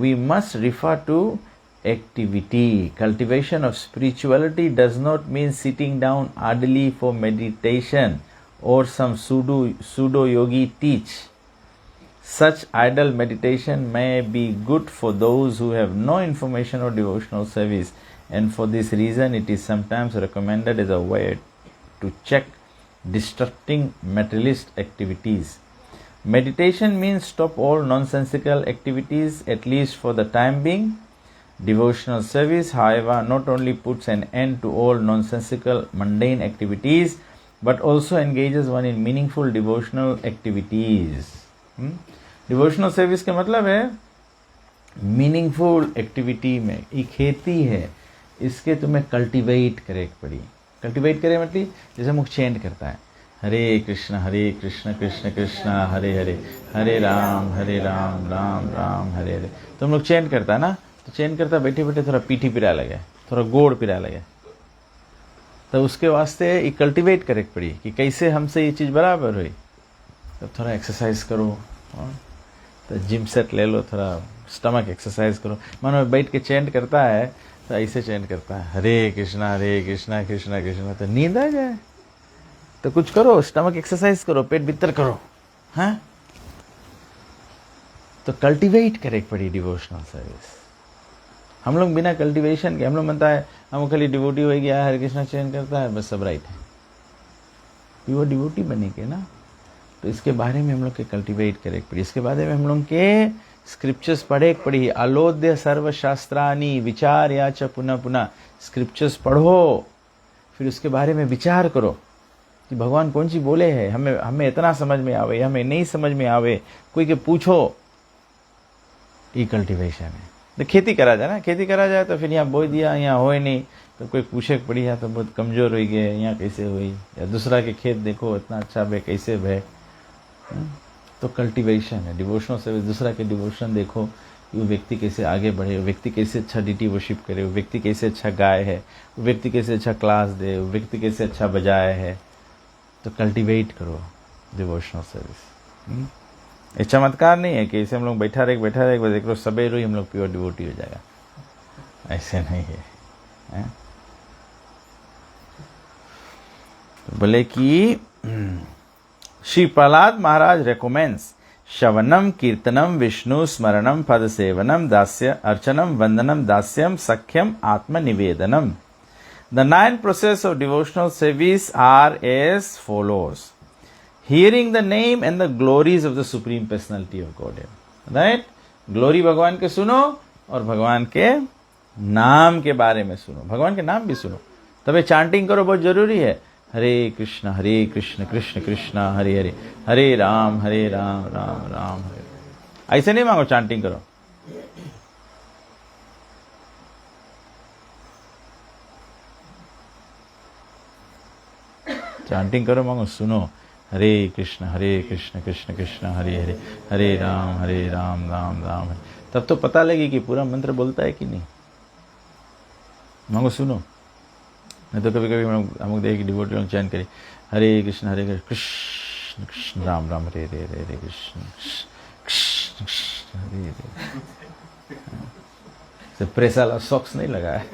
we must refer to activity. Cultivation of spirituality does not mean sitting down idly for meditation or some pseudo yogi teach. Such idle meditation may be good for those who have no information or devotional service, and for this reason it is sometimes recommended as a way to check distracting materialist activities. Meditation means stop all nonsensical activities, at least for the time being. Devotional service, however, not only puts an end to all nonsensical mundane activities, but also engages one in meaningful devotional activities. Devotional service का मतलब है meaningful activity में. ये खेती है, इसके तुम्हें cultivate करे पड़ी. कल्टीवेट करे मतलब जैसे मुख चेंट करता है, हरे कृष्ण कृष्ण कृष्ण हरे हरे, हरे राम राम राम हरे हरे. तो हम लोग चेंट करता है ना, तो चेंट करता बैठे बैठे थोड़ा पीठी पिरा लगे, थोड़ा गोड़ पिरा लगे. तो उसके वास्ते ये कल्टीवेट करे पड़ी कि कैसे हमसे ये चीज़ बराबर हुई. तो थोड़ा एक्सरसाइज करो. तो जिम सेट ले लो, थोड़ा स्टमक एक्सरसाइज करो। मानो बैठ के चैंट करता है तो ऐसे चैंट करता है, हरे कृष्णा कृष्णा कृष्णा, तो नींद आ जाए। तो कुछ करो, स्टमक एक्सरसाइज करो, पेट भीतर करो। हाँ, तो कल्टीवेट करे पड़ी डिवोशनल सर्विस। हम लोग बिना कल्टीवेशन के, हम लोग बनता है हम खाली डिवोटी हो गया, हरे कृष्णा चैन करता है, बस सब राइट है। वो डिवोटी बनेंगे ना, तो इसके बारे में हम लोग के कल्टीवेट करे पड़ी। इसके बारे में हम लोग के स्क्रिप्चर्स पढ़े पड़ी। अलोध्य सर्वशास्त्रानी विचार या च पुनः पुनः, स्क्रिप्चर्स पढ़ो, फिर उसके बारे में विचार करो कि भगवान कौन सी बोले है। हमें इतना समझ में आवे, हमें नहीं समझ में आवे, कोई के पूछो। ये कल्टीवेशन है। तो खेती करा जाए ना, खेती करा जाए तो फिर यहाँ बोई दिया, यहाँ होए नहीं, तो कोई पूछे पड़ी है तो बहुत कमजोर हो गए, यहाँ कैसे हुई, या दूसरा के खेत देखो इतना अच्छा भे, कैसे भे। तो कल्टीवेशन है। डिवोशनल सर्विस, दूसरा के डिवोशन देखो कि वो व्यक्ति कैसे आगे बढ़े, वो व्यक्ति कैसे अच्छा डीटी वर्शिप करे, वो व्यक्ति कैसे अच्छा गाय है, वो व्यक्ति कैसे अच्छा क्लास दे, वो व्यक्ति कैसे अच्छा बजाए है। तो कल्टीवेट करो डिवोशनल सर्विस। ये चमत्कार नहीं है कि ऐसे हम लोग बैठा रहे बस देख लो सबेरो ही हम लोग प्योर डिवोटी हो जाएगा, ऐसे नहीं है। तो बोले कि श्री प्रहलाद महाराज रेकमेंड्स श्रवणम कीर्तनम विष्णु स्मरणम पद सेवनम दास्य अर्चनम वंदनम दास्यम सख्यम आत्मनिवेदनम। The 9 processes of devotional service are as follows. Hearing the name and the glories of the Supreme Personality of Godhead. Right? Glory भगवान के सुनो और भगवान के नाम के बारे में सुनो, भगवान के नाम भी सुनो। तबे चांटिंग करो, बहुत जरूरी है। हरे कृष्ण कृष्ण कृष्ण हरे हरे, हरे राम राम राम हरे। ऐसे नहीं मांगो, चांटिंग करो। चांटिंग करो, मांगो, सुनो। हरे कृष्ण कृष्ण कृष्ण हरे हरे, हरे राम राम राम हरे। तब तो पता लगे कि पूरा मंत्र बोलता है कि नहीं। मांगो, सुनो। नहीं तो कभी कभी हम लोग देख डिवोटी लोग चैन करे, हरे कृष्ण कृष्ण कृष्ण राम राम हरे हरे, हरे कृष्ण कृष्ण कृष्ण हरे हरे। प्रेस वाला सॉक्स नहीं लगा है।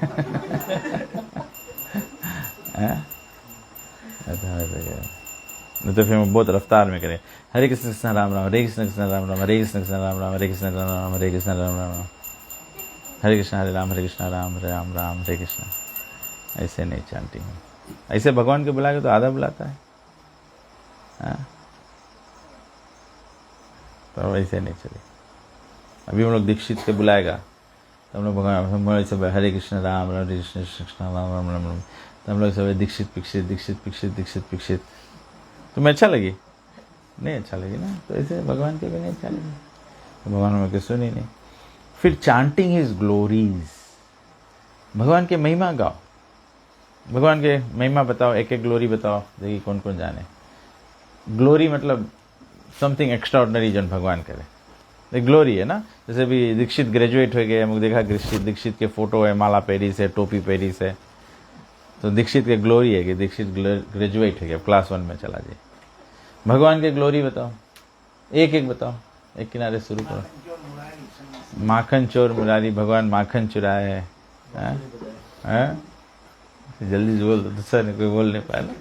नहीं तो फिर हम बहुत रफ्तार में करें, हरे कृष्ण कृष्ण राम राम, हरे कृष्ण कृष्ण राम राम, हरे कृष्ण कृष्ण राम राम, हरे कृष्ण राम राम, हरे कृष्ण राम राम, हरे कृष्ण हरे राम, हरे कृष्ण राम राम राम, हरे कृष्ण। ऐसे नहीं चांटिंग। ऐसे भगवान को बुलाएगा तो आधा बुलाता है, तो ऐसे नहीं चले। अभी हम लोग दीक्षित के बुलाएगा तो हम लोग भगवान सब हरे कृष्ण राम राम, हरे कृष्ण कृष्ण राम राम राम राम, तो हम लोग सब दीक्षित दीक्षित दीक्षित दीक्षित दीक्षित दीक्षित। तुम्हें अच्छा लगी? नहीं अच्छा लगी ना, तो ऐसे भगवान के भी नहीं अच्छा लगी, तो भगवान में कुछ सुनी नहीं। फिर चांटिंग हिज ग्लोरीज, भगवान के महिमा गाओ, भगवान के महिमा बताओ, एक एक ग्लोरी बताओ, देखिए कौन कौन जाने। ग्लोरी मतलब समथिंग एक्स्ट्राऑर्डिनरी जन भगवान करे, ग्लोरी है ना। जैसे भी दीक्षित ग्रेजुएट हो गए, हमको देखा दीक्षित के फोटो है, माला पहरी से, टोपी पहरी से, तो दीक्षित के ग्लोरी है कि दीक्षित ग्रेजुएट हो गया, क्लास 1 में चला जाए। भगवान के ग्लोरी बताओ, एक एक बताओ, एक किनारे शुरू करो। माखन चोर मुरारी, भगवान माखन चुराए है। जल्दी बोल दो, दूसरा नहीं कोई बोल नहीं पाया ना।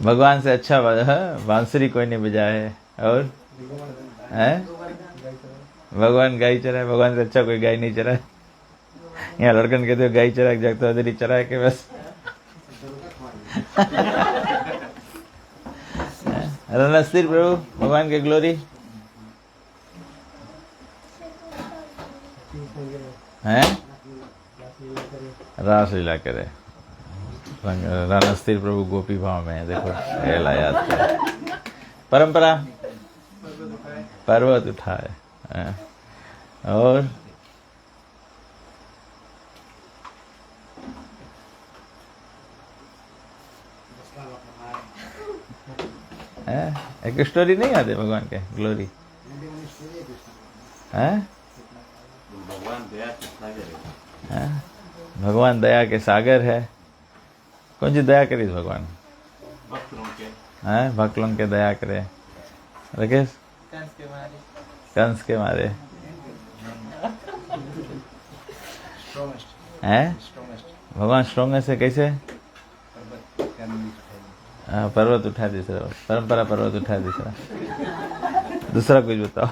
भगवान से अच्छा बांसुरी कोई नहीं बजाया है, और है भगवान गाय चराए, भगवान से अच्छा कोई गाय नहीं चराए। यहाँ लड़कन कहते हो गाय चरा के जागता उधर ही चरा के बस। रणस्थिर प्रभु भगवान के ग्लोरी है, रासलीला करे। रणस्थिर प्रभु गोपी भाव में, देखो एला याद कर। परंपरा पर्वत उठाए, और एक स्टोरी नहीं आते भगवान के ग्लोरी है। भगवान दया के सागर है। कौन सी दया करी भगवान? भक्त लोग के दया करे। राकेश कंस के मारे हैं? भगवान स्ट्रॉन्गेस्ट है कैसे? पर्वत उठा दूसरा, परंपरा पर्वत उठा दूसरा। दूसरा कुछ बताओ।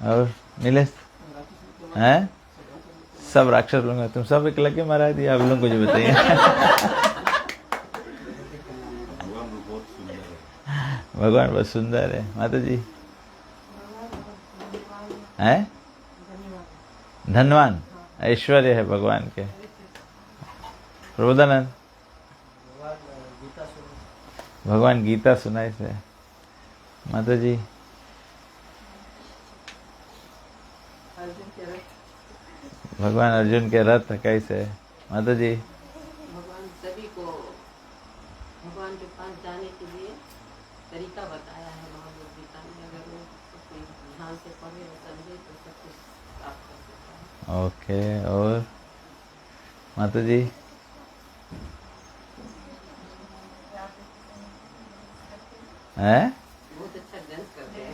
और नीलेश हैं? सब राक्षस लोग, तुम सब एक लगे मारा दिया। आप लोग कुछ बताइए। भगवान बहुत सुंदर है। माता जी हैं? धनवान, ऐश्वर्य है भगवान के। प्रबोधानंद, भगवान गीता सुनाई से। माता जी भगवान अर्जुन के रथ कैसे? माता जी भगवान सभी को भगवान के पास जाने के लिए तरीका बताया है महाभगवत गीता में। अगर वो कोई ध्यान से पढ़े और समझे तो सब कुछ प्राप्त कर सकता है। ओके। और माता जी हैं? बहुत अच्छा डांस करते हैं।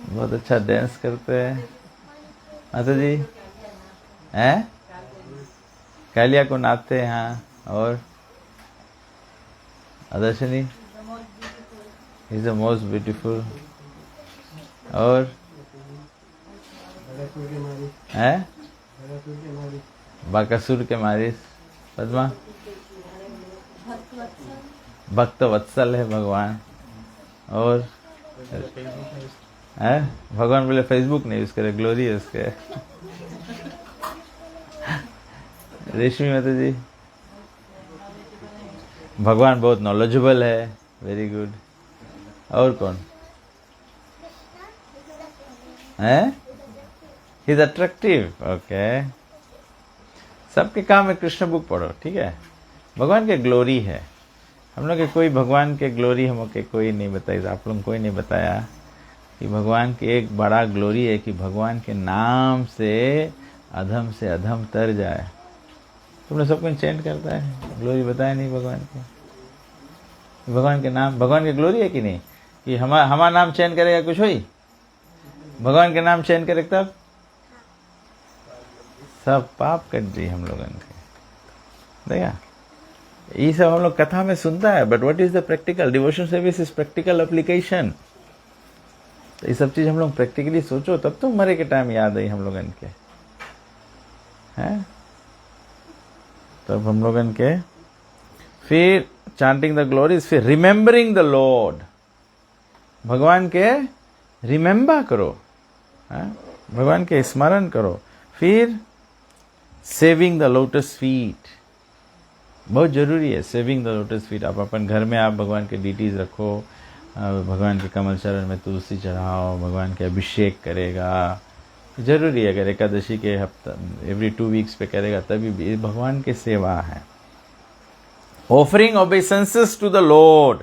बहुत अच्छा डांस करते हैं। माता जी हैं? कालिया को नाचते हैं। हाँ। और अदर्शनी इज द मोस्ट ब्यूटीफुल। और हैं? बाकासुर के मारिस। पद्मा भक्त वत्सल है भगवान। और है भगवान बोले फेसबुक नहीं यूज करे, ग्लोरी है उसके। रेशमी माता जी भगवान बहुत नॉलेजेबल है। Very good. और कौन है? He is attractive. ओके। सबके काम में कृष्ण बुक पढ़ो, ठीक है। भगवान के ग्लोरी है। हम लोग के कोई भगवान के ग्लोरी हम लोग के कोई नहीं बताई। आप लोग कोई नहीं बताया कि भगवान की एक बड़ा ग्लोरी है कि भगवान के नाम से अधम तर जाए। तुमने सब कुछ चेंट करता है, ग्लोरी बताया नहीं भगवान के। भगवान के नाम, भगवान की ग्लोरी है कि नहीं कि हमारा नाम चेंज करेगा कुछ हुई? भगवान के नाम चेंज करे तब सब पाप कर दी हम लोगों के। देखा, ये सब हम लोग कथा में सुनता है, but what is the practical? Devotion service is practical application. तो ये सब चीज हम लोग प्रैक्टिकली सोचो तब तो मरे के टाइम याद आई हम लोगन के हैं। तब हम लोगन के फिर चांटिंग द ग्लोरीज, फिर रिमेम्बरिंग द लॉर्ड। भगवान के रिमेम्बर करो, भगवान के स्मरण करो। फिर सेविंग द लोटस फीट, बहुत जरूरी है सेविंग द लोटस फीट। आप अपन घर में आप भगवान के डीटीज रखो, भगवान के कमल चरण में तुलसी चढ़ाओ, भगवान के अभिषेक करेगा, जरूरी है। अगर एकादशी के हफ्ता एवरी 2 वीक्स पे करेगा तभी भी भगवान की सेवा है। Offering obeisances to the lord,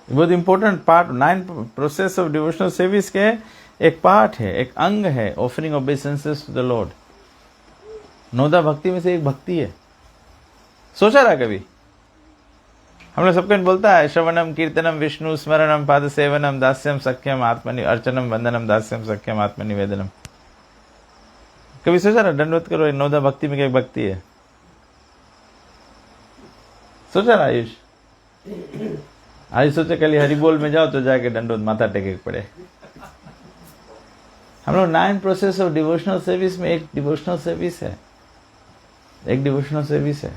बहुत important part. 9 process of devotional service के एक पार्ट है, एक अंग है offering obeisances to the lord. 9 भक्ति में से एक भक्ति है। सोचा रहा कभी? हम लोग सबको बोलता है श्रवणम कीर्तनम विष्णु स्मरणम पाद सेवनम दास्यम सख्यम आत्मनि अर्चनम वंदनम दास्यम सख्यम आत्मनिवेदनम। कभी सोचा रहा दंडवत करो? 9 भक्ति में एक भक्ति है। सोचा रहा आयुष? आज सोचे कल हरि बोल में जाओ तो जाके दंडवत माथा टेके पड़े। हम लोग 9 प्रोसेस ऑफ डिवोशनल सर्विस में एक डिवोशनल सर्विस है, एक डिवोशनल सर्विस है।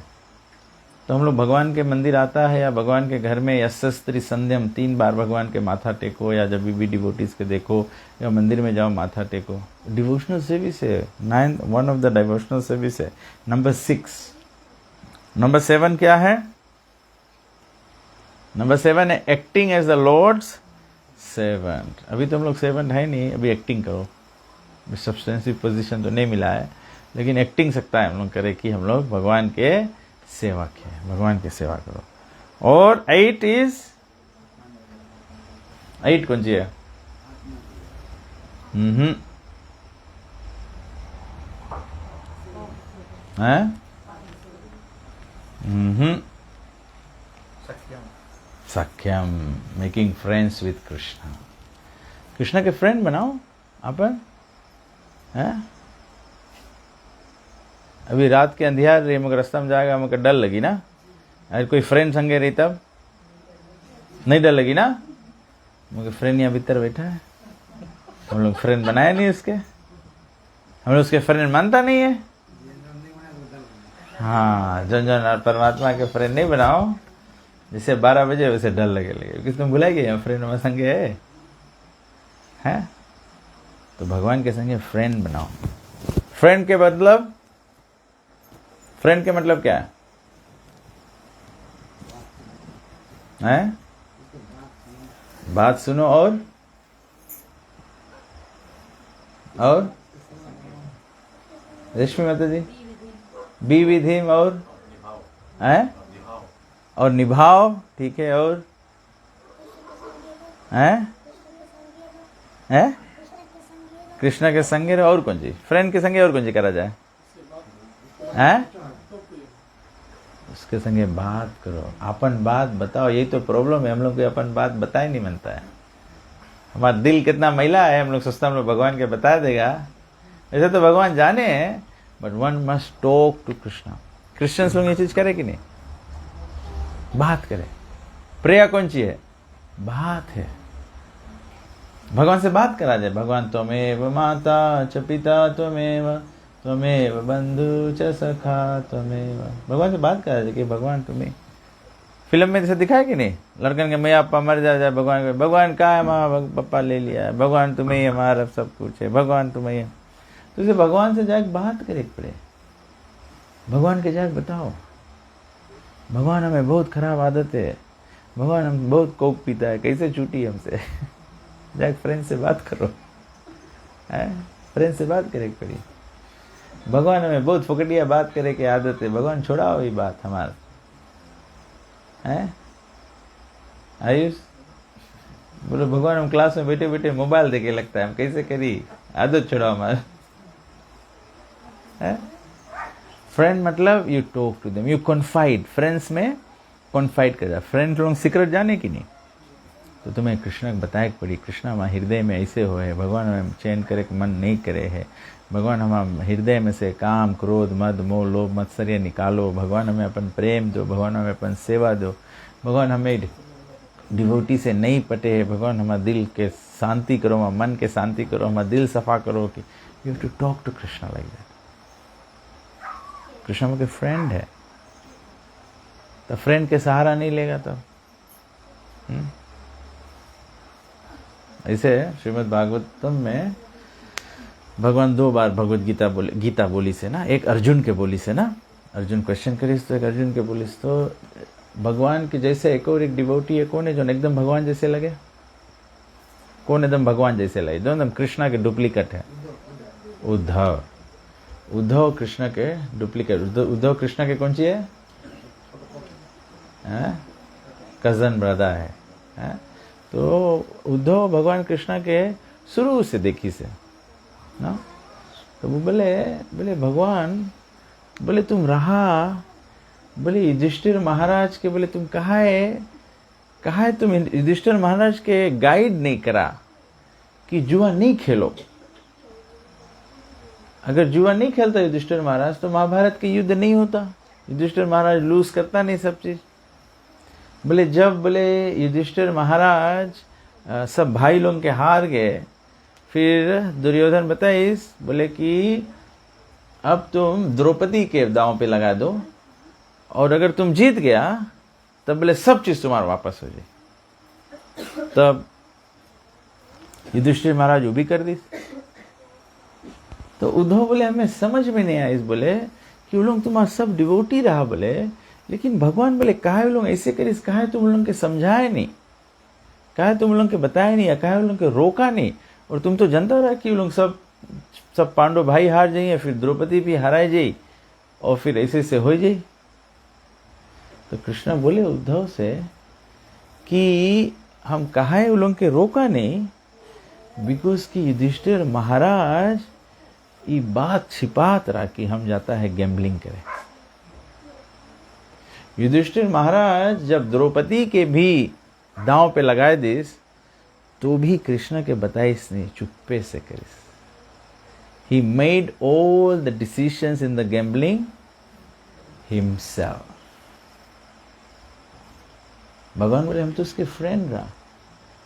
तो हम लोग भगवान के मंदिर आता है या भगवान के घर में यशस्त्री संध्यम 3 बार भगवान के माथा टेको, या जब भी डिवोटीज के देखो या मंदिर में जाओ माथा टेको। डिवोशनल सर्विस है। 9 one of the devotional service है। नंबर 6। नंबर 7 क्या है? नंबर 7 है acting as the lord's servant. अभी तो हम लोग सर्वेंट है नहीं, अभी एक्टिंग करो। सब्सटेंसिव पोजीशन तो नहीं मिला है, लेकिन एक्टिंग सकता है हम लोग करे कि हम लोग भगवान के सेवक है, भगवान की सेवा करो। और 8 कौन सी है? सख्यम, making friends with Krishna. Krishna के फ्रेंड बनाओ अपन, है? अभी रात के अंधियार रही, मगर रास्ता में जाएगा, मगर डर लगी ना? अगर कोई फ्रेंड संगे रही तब नहीं डर लगी ना? मगर फ्रेंड यहाँ भीतर बैठा है, हम लोग फ्रेंड बनाए नहीं उसके, हम लोग उसके फ्रेंड मानता नहीं है। हाँ, जन परमात्मा के फ्रेंड नहीं बनाओ, जैसे 12 बजे वैसे डर लगे क्योंकि तुम भुलाएंगे यहाँ फ्रेंड हमारे संगे है? तो भगवान के संगे फ्रेंड बनाओ। फ्रेंड के मतलब, फ्रेंड के मतलब क्या है? बात सुनो और रेशमी माता जी, बी विद हिम और हैं और निभाओ, ठीक है, और हैं कृष्णा के संगे रहो। और कौन सी फ्रेंड के संगे और कौन सी करा जाए? हैं? उसके संगे बात करो, अपन बात बताओ। यही तो प्रॉब्लम है, हम लोग को अपन बात बता ही नहीं बनता है। हमारा दिल कितना मैला है, हम लोग सोचते हम लोग भगवान के बता देगा। ऐसे तो भगवान जाने हैं, but one must talk to Krishna. Christians लोग ये चीज करे कि नहीं? बात करे। प्रेयर कौन सी है? बात है। भगवान से बात करा जाए। भगवान त्वमेव माता च पिता त्वमेव बंधु च सखा त्वमेव। भगवान से बात करा जाए कि भगवान तुम्हें, फिल्म में जैसे दिखाया कि नहीं, लड़कन के मैया पापा मर जाए, भगवान का है, माँ पापा ले लिया है, भगवान तुम्हें ही हमारा सब कुछ है, भगवान तुम्हें ही। तो इसे भगवान से जाके बात करे पड़े, भगवान के जाके बताओ, भगवान हमें बहुत खराब आदत है, भगवान हम बहुत कोक पीता है, कैसे छूटी हमसे। जाके फ्रेंड से बात करो, फ्रेंड से बात करे पड़ी। भगवान हमें बहुत फुकटिया बात करे की आदत है, भगवान छोड़ाओ ये बात हमारा है। आयुष बोलो, भगवान हम क्लास में बैठे बैठे मोबाइल देखे लगता है, हम कैसे करी, आदत छोड़ाओ हमारा। फ्रेंड मतलब you talk to them, you confide. Friends में कॉन्फाइड कर जा। फ्रेंड लोग सीक्रेट जाने की नहीं, तो तुम्हें कृष्ण को बताए पड़ी, कृष्ण हमारे हृदय में ऐसे हो है, भगवान हमें चैन करे कि मन नहीं करे है, भगवान हम हृदय में से काम क्रोध मद मोह लोभ मत्सर्य निकालो, भगवान हमें अपन प्रेम दो, भगवान हमें अपन सेवा दो, भगवान हमें डिवोटी से नहीं पटे है, भगवान हमारे दिल के शांति करो, हमारे मन के शांति करो, हमारा दिल सफा करो। कि you have to talk to Krishna like that. Krishna के फ्रेंड है, तो फ्रेंड के सहारा नहीं लेगा तब। ऐसे श्रीमद् भागवतम में भगवान 2 बार भगवत गीता बोली से ना, एक अर्जुन के बोली से ना, अर्जुन क्वेश्चन करिस तो एक अर्जुन के बोली से। तो भगवान के जैसे एक और एक डिवोटी है, कौन है जो एकदम भगवान जैसे लगे? कौन एकदम भगवान जैसे लगे? जो एकदम कृष्णा के डुप्लीकेट है, उद्धव। उद्धव कृष्ण के डुप्लीकेट। उद्धव कृष्ण के कौन सी है? कजन ब्रदर है। तो उद्धव भगवान कृष्ण के शुरू से देखी से ना, तो वो बोले भगवान, बोले तुम रहा, बोले युधिष्ठिर महाराज के, बोले तुम कहा है तुम युधिष्ठिर महाराज के गाइड नहीं करा कि जुआ नहीं खेलो। अगर जुआ नहीं खेलता युधिष्ठिर महाराज तो महाभारत के युद्ध नहीं होता, युधिष्ठिर महाराज लूज करता नहीं सब चीज। बोले जब युधिष्ठिर महाराज सब भाई लोग के हार गए, फिर दुर्योधन बताइस, बोले कि अब तुम द्रौपदी के दांव पे लगा दो, और अगर तुम जीत गया तब बोले सब चीज तुम्हारा वापस हो जाए। तब युधिष्ठिर महाराज वो भी कर दी। तो उद्धव बोले हमें समझ में नहीं आया इस, बोले कि वो लोग तुम्हारा सब डिवोटी रहा, बोले लेकिन भगवान बोले कहा है लोग ऐसे करिस, कहा है तुम लोग के समझाए नहीं, कहा है तुम लोग के बताए नहीं, कहा है लोग के रोका नहीं। और तुम तो जानता रहा कि वो लोग सब पांडव भाई हार जाइए, फिर द्रौपदी भी हाराए जाई, और फिर ऐसे हो जाई। तो कृष्ण बोले उद्धव से कि हम कहा है वो लोग के रोका नहीं, बिकॉज कि युधिष्ठिर महाराज ये बात छिपात रहा कि हम जाता है गैम्बलिंग करे। युधिष्ठिर महाराज जब द्रौपदी के भी दांव पे लगाए दिस, तो भी कृष्ण के बताइस नहीं, चुप्पे से करिस। He made all the decisions in the gambling himself. भगवान बोले हम तो उसके फ्रेंड रहा,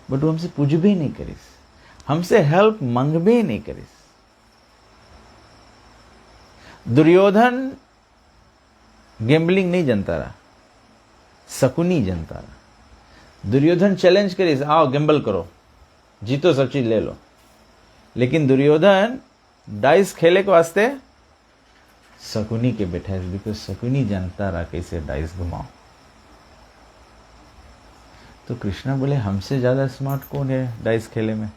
बट वो हमसे पूछबे नहीं करिस, हमसे हेल्प मंगबे नहीं करिस। दुर्योधन गैम्बलिंग नहीं जानता रहा, शकुनी जानता रहा। दुर्योधन चैलेंज करिस, आओ गैम्बल करो, जीतो सब चीज ले लो। लेकिन दुर्योधन डाइस खेले के वास्ते शकुनी के बैठा है, बिकॉज शकुनी जानता रहा कैसे डाइस घुमाओ। तो कृष्णा बोले हमसे ज्यादा स्मार्ट कौन है डाइस खेले में?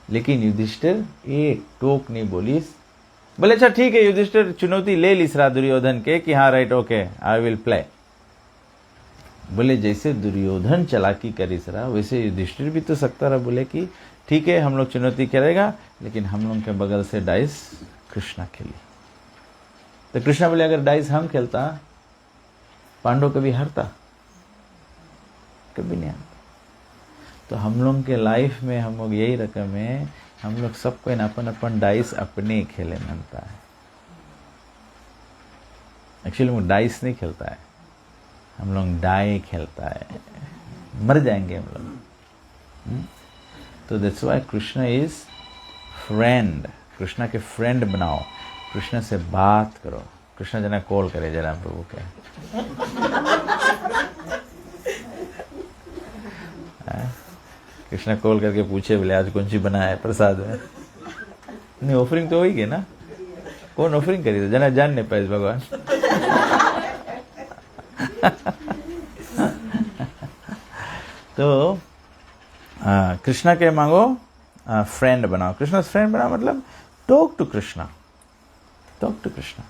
लेकिन युधिष्ठिर एक टोक नहीं बोलीस। बोले अच्छा ठीक है, युधिष्ठिर चुनौती ले लीस रहा दुर्योधन के कि हाँ right okay I will play. बोले जैसे दुर्योधन चालाकी करिस रहा, वैसे युधिष्ठिर भी तो सकता रहा, बोले कि ठीक है हम लोग चुनौती करेगा, लेकिन हम लोग के बगल से डाइस कृष्णा खेली। तो कृष्णा बोले अगर डाइस हम खेलता, पांडव कभी हारता? कभी नहीं हारता। तो हम लोग के लाइफ में हम लोग यही रकम है, हम लोग सबको अपन अपन डाइस अपने खेले मनता है। एक्चुअली वो डाइस नहीं खेलता है, हम लोग डाई खेलता है, मर जाएंगे हम लोग। तो that's why Krishna is friend. Krishna के फ्रेंड बनाओ, कृष्णा से बात करो। कृष्णा जना कॉल करे जरा प्रभु के, कृष्णा कॉल करके पूछे बोले आज कौन सी बना है प्रसाद में? नहीं ऑफरिंग तो होगी गई ना, कौन ऑफरिंग करी था जना जान नहीं पाए भगवान। तो कृष्णा के मांगो फ्रेंड बनाओ। कृष्णा फ्रेंड बनाओ मतलब talk to Krishna, talk to Krishna.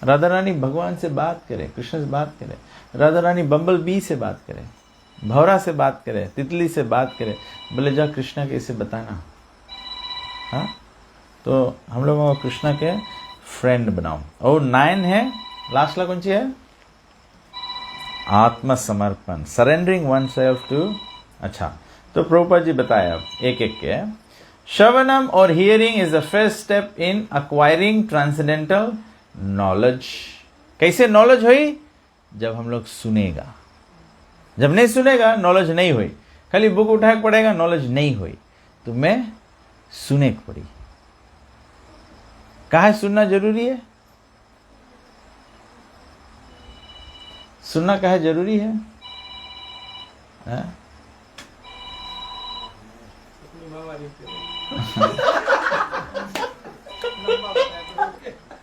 Radha Rani भगवान से बात करे, कृष्ण से बात करे। राधा रानी बम्बल बी से बात करे, भौरा से बात करे, तितली से बात करे। बोले जा कृष्णा के इसे बताना। हाँ, तो हम लोगों को कृष्णा के फ्रेंड बनाओ। और 9 है, लास्ट ला कौन सी है? आत्मसमर्पण, सरेंडरिंग वन सेल्फ टू। अच्छा, तो प्रभुपाद जी बताया अब एक एक के। श्रवणम और hearing is the first step in acquiring transcendental knowledge. कैसे नॉलेज हुई? जब हम लोग सुनेगा। जब नहीं सुनेगा नॉलेज नहीं हुई। खाली बुक उठा के पढ़ेगा नॉलेज नहीं हुई। तो मैं सुने को पड़ी। कहा सुनना जरूरी है? सुनना कहा जरूरी है?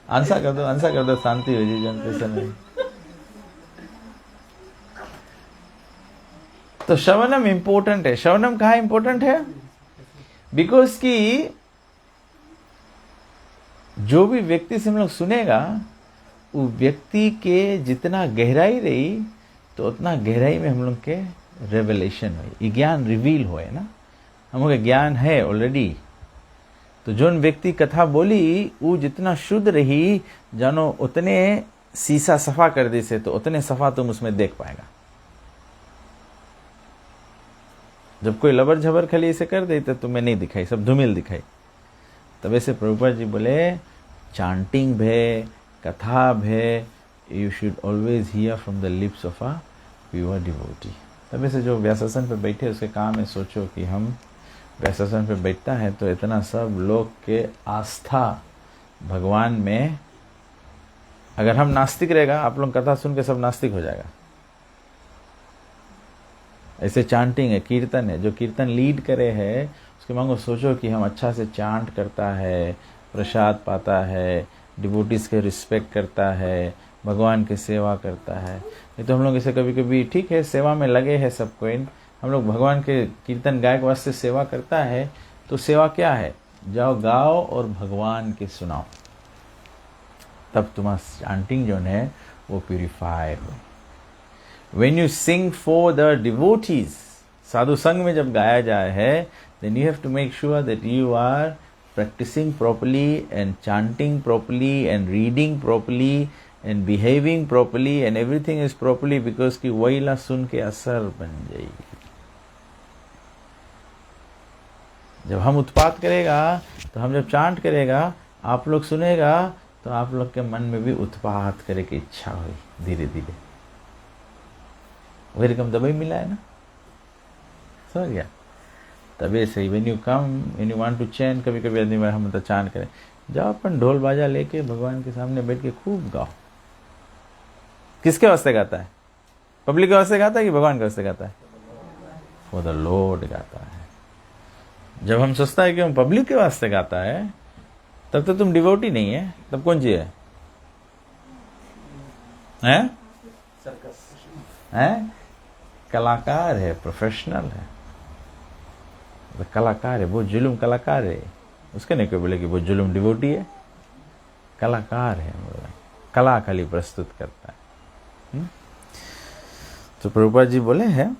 आंसर कर दो, शांति हो जी जन पैसा नहीं। तो श्रवणम इंपॉर्टेंट है। श्रवणम कहाँ इंपॉर्टेंट है? बिकॉज कि जो भी व्यक्ति से हम लोग सुनेगा, वो व्यक्ति के जितना गहराई रही, तो उतना गहराई में हम लोग के रेवलेशन हुई, ज्ञान रिवील हुए ना। हम लोग का ज्ञान है ऑलरेडी। तो जो व्यक्ति कथा बोली, वो जितना शुद्ध रही, जानो उतने शीशा सफा कर दे से, तो उतने सफा तुम उसमें देख पाएगा। जब कोई लबर झबर खाली ऐसे कर दे तो तुम्हें नहीं दिखाई, सब धूमिल दिखाई। तब ऐसे प्रभुपाद जी बोले चांटिंग भे, कथा भे, you should always here from the lips of a pure devotee. तब ऐसे जो व्यासासन पे बैठे उसके काम है, सोचो कि हम व्यासासन पे बैठता है तो इतना सब लोग के आस्था भगवान में। अगर हम नास्तिक रहेगा, आप लोग कथा सुन के सब नास्तिक हो जाएगा। ऐसे चांटिंग है, कीर्तन है, जो कीर्तन लीड करे है उसके मांगो सोचो कि हम अच्छा से चांट करता है, प्रसाद पाता है, डिवोटीज के रिस्पेक्ट करता है, भगवान की सेवा करता है। नहीं तो हम लोग ऐसे कभी कभी ठीक है सेवा में लगे हैं सब कोई, हम लोग भगवान के कीर्तन गायक वास्ते सेवा करता है। तो सेवा क्या है? जाओ गाओ और भगवान के सुनाओ, तब तुम्हारा चांटिंग जो है वो प्यूरिफाई हो। When you sing for the devotees, साधु संग में जब गाया जाए है, then you have to make sure that you are practicing properly and chanting properly and reading properly and behaving properly and everything is properly because कि वहीला सुन के असर बन जाएगी। जब हम उत्पात करेगा तो हम जब चांट करेगा आप लोग सुनेगा तो आप लोग के मन में भी उत्पात करे की इच्छा हुई धीरे धीरे। वही रकम दवाई मिला है ना, समझ गया? तभी सही when you you want to chant, कभी कभी आदमी हम तो चांट करें, जाओ अपन ढोल बाजा लेके भगवान के सामने बैठ के खूब गाओ। किसके वास्ते गाता है? पब्लिक के वास्ते गाता है कि भगवान के वास्ते गाता है? फॉर द लॉर्ड गाता है। जब हम सोचता है कि हम पब्लिक के वास्ते गाता है तब तो तुम डिवोटी नहीं है, तब कौन सी है? हैं? कलाकार है, प्रोफेशनल है, वो कलाकार है, वो जुलूम कलाकार है। उसके नहीं कोई बोले कि वो जुलूम डिवोटी है, कलाकार है, कला खाली प्रस्तुत करता है। तो प्रभुपाद जी बोले हैं,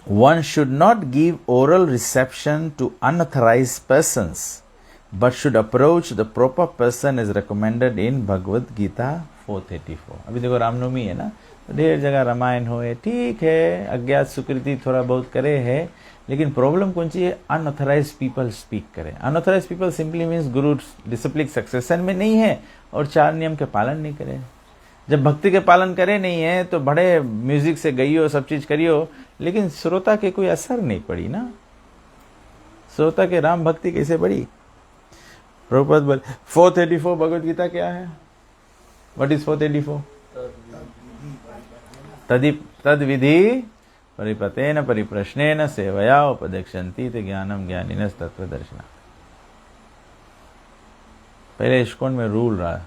one should not give oral reception to unauthorized persons but should approach the proper person as recommended in Bhagavad Gita 434। अभी देखो रामनवमी है ना, तो ढेर जगह रामायण होए, ठीक है, अज्ञात सुकृति थोड़ा बहुत करे है, लेकिन प्रॉब्लम कौन सी है? अनऑथराइज पीपल स्पीक करें। अनऑथराइज पीपल सिंपली मीन्स गुरु डिसिप्लिन सक्सेशन में नहीं है और 4 नियम के पालन नहीं करे। जब भक्ति के पालन करे नहीं है तो बड़े म्यूजिक से गइयो, सब चीज करियो, लेकिन श्रोता के कोई असर नहीं पड़ी ना। श्रोता के राम भक्ति कैसे पड़ी? प्रभुपाद बोले 434 भगवद गीता क्या है? What is 434? तद विधि परिपतेन परिप्रश्नेन सेवया उपदेक्षन्ति ते ज्ञानम ज्ञानिनस् तत्वदर्शिना। पहले इस्कॉन में रूल रहा,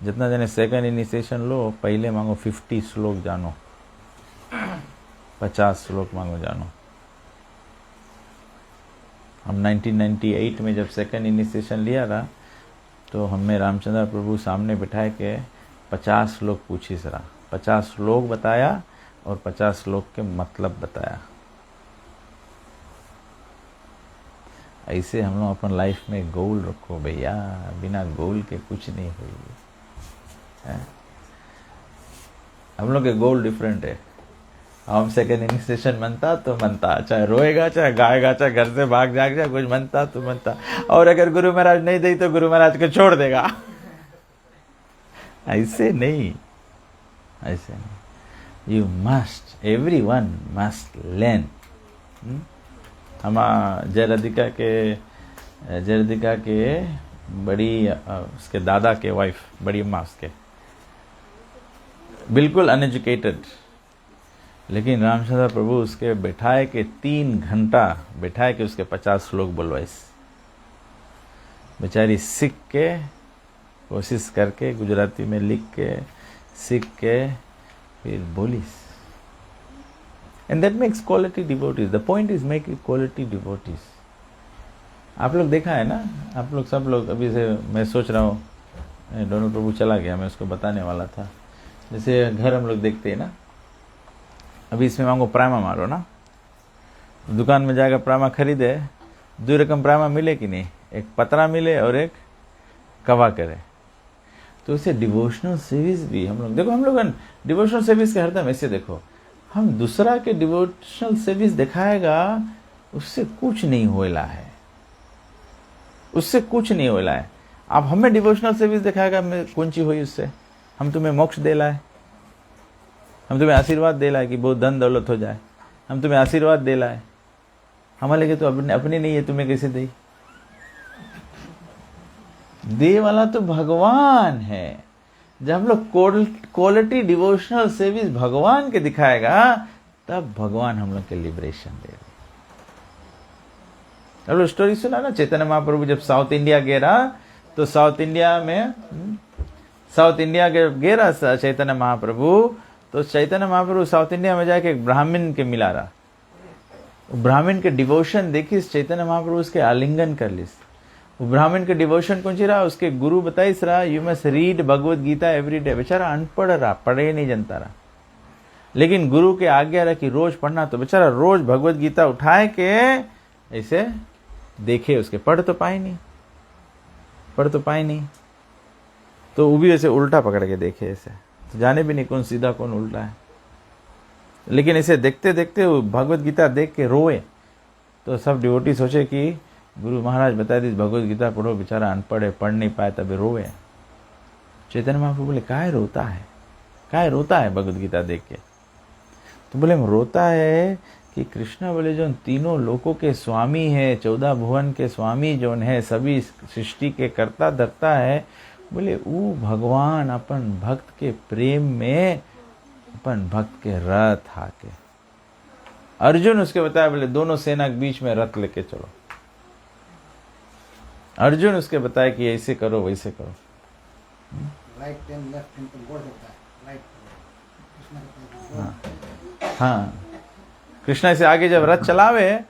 जितना जने सेकंड इनिशिएशन लो, पहले मांगो 50 श्लोक जानो, 50 श्लोक मांगो जानो। हम 1998 में जब सेकंड इनिशिएशन लिया था तो हमें रामचंद्र प्रभु सामने बिठाए के 50 श्लोक पूछी सरा, 50 श्लोक बताया और 50 श्लोक के मतलब बताया। ऐसे हम लोग अपन लाइफ में गोल रखो भैया, बिना गोल के कुछ नहीं होगी। हम लोग के गोल डिफरेंट है। हम सेकंड इनिशिएशन मनता तो मनता, चाहे रोएगा, चाहे गाएगा, चाहे घर से भाग जाएगा, कुछ मनता तो मनता, और अगर गुरु महाराज नहीं दे तो गुरु महाराज को छोड़ देगा। ऐसे नहीं, ऐसे नहीं। You must, everyone must learn. हम जयराधिका के बड़ी उसके दादा के वाइफ, बड़ी अम्मा उसके, बिल्कुल अनएजुकेटेड, लेकिन रामचंद्र प्रभु उसके बैठाए के 3 घंटा बैठाए के उसके 50 श्लोक बोलवाइस। बेचारी सीख के, कोशिश करके, गुजराती में लिख के, सीख के फिर बोलिस। And that makes quality devotees. The point is making quality devotees. आप लोग देखा है ना, आप लोग सब लोग, अभी से मैं सोच रहा हूँ, दोनों प्रभु चला गया, मैं उसको बताने वाला था। जैसे घर हम लोग देखते हैं ना, अभी इसमें मांगो प्रामा मारो ना, दुकान में जाकर प्रामा खरीदे, 2 रकम प्रामा मिले कि नहीं? एक पतरा मिले और एक कवा करे। तो इसे डिवोशनल सर्विस भी हम लोग देखो, हम लोग डिवोशनल सर्विस के हरदम ऐसे देखो, हम दूसरा के डिवोशनल सर्विस दिखाएगा, उससे कुछ नहीं होला है, उससे कुछ नहीं होला है। आप हमें डिवोशनल सर्विस दिखाएगा, कौन सी हुई उससे? हम तुम्हें मोक्ष दे लाए, हम तुम्हें आशीर्वाद दे लाए कि बहुत धन दौलत हो जाए, हम तुम्हें आशीर्वाद दे लाए, हमारे लिए तो अपने नहीं है, तुम्हें कैसे दे? दे वाला तो भगवान है। जब हम लोग क्वालिटी डिवोशनल सर्विस भगवान के दिखाएगा, तब भगवान हम लोग के लिबरेशन दे रहे। हम लोग स्टोरी सुना ना, चैतन्य महाप्रभु जब साउथ इंडिया गेरा, तो साउथ इंडिया गेरा चैतन्य महाप्रभु, तो चैतन्य महाप्रभु साउथ इंडिया में जाके एक ब्राह्मण के मिला रहा, ब्राह्मण के डिवोशन देखी, चैतन्य महाप्रभु उसके आलिंगन कर ली। ब्राह्मण के डिवोशन कौन सी रहा? उसके गुरु बताइस रहा, you must read Bhagavad Gita every day. बेचारा अनपढ़ रहा, पढ़े नहीं जानता रहा, लेकिन गुरु के आज्ञा रहा कि रोज पढ़ना, तो बेचारा रोज भगवद गीता उठाए के ऐसे देखे, उसके पढ़ तो पाए नहीं। तो वो भी ऐसे उल्टा पकड़ के देखे ऐसे, तो जाने भी नहीं कौन सीधा कौन उल्टा है। लेकिन इसे देखते देखते वो भगवत गीता देख के रोए, तो सब डिवोटी सोचे कि गुरु महाराज बता दी भगवत गीता पढ़ो, बेचारा अनपढ़ है, पढ़ नहीं पाए तभी रोए। चैतन्य महाप्रभु बोले काहे रोता है, काहे रोता है भगवत गीता देख के? तो बोले रोता है कि कृष्ण बोले जो तीनों लोकों के स्वामी है, 14 भुवन के स्वामी जो है, सभी सृष्टि के कर्ता धर्ता है, बोले वो भगवान अपन भक्त के प्रेम में अपन भक्त के रथ आके, अर्जुन उसके बताया बोले दोनों सेना के बीच में रथ लेके चलो। अर्जुन उसके बताया कि ऐसे करो वैसे करो। राइट एंड लेफ्ट हैंड को देता है, राइट कृष्ण। हाँ, कृष्णा से आगे जब रथ चलावे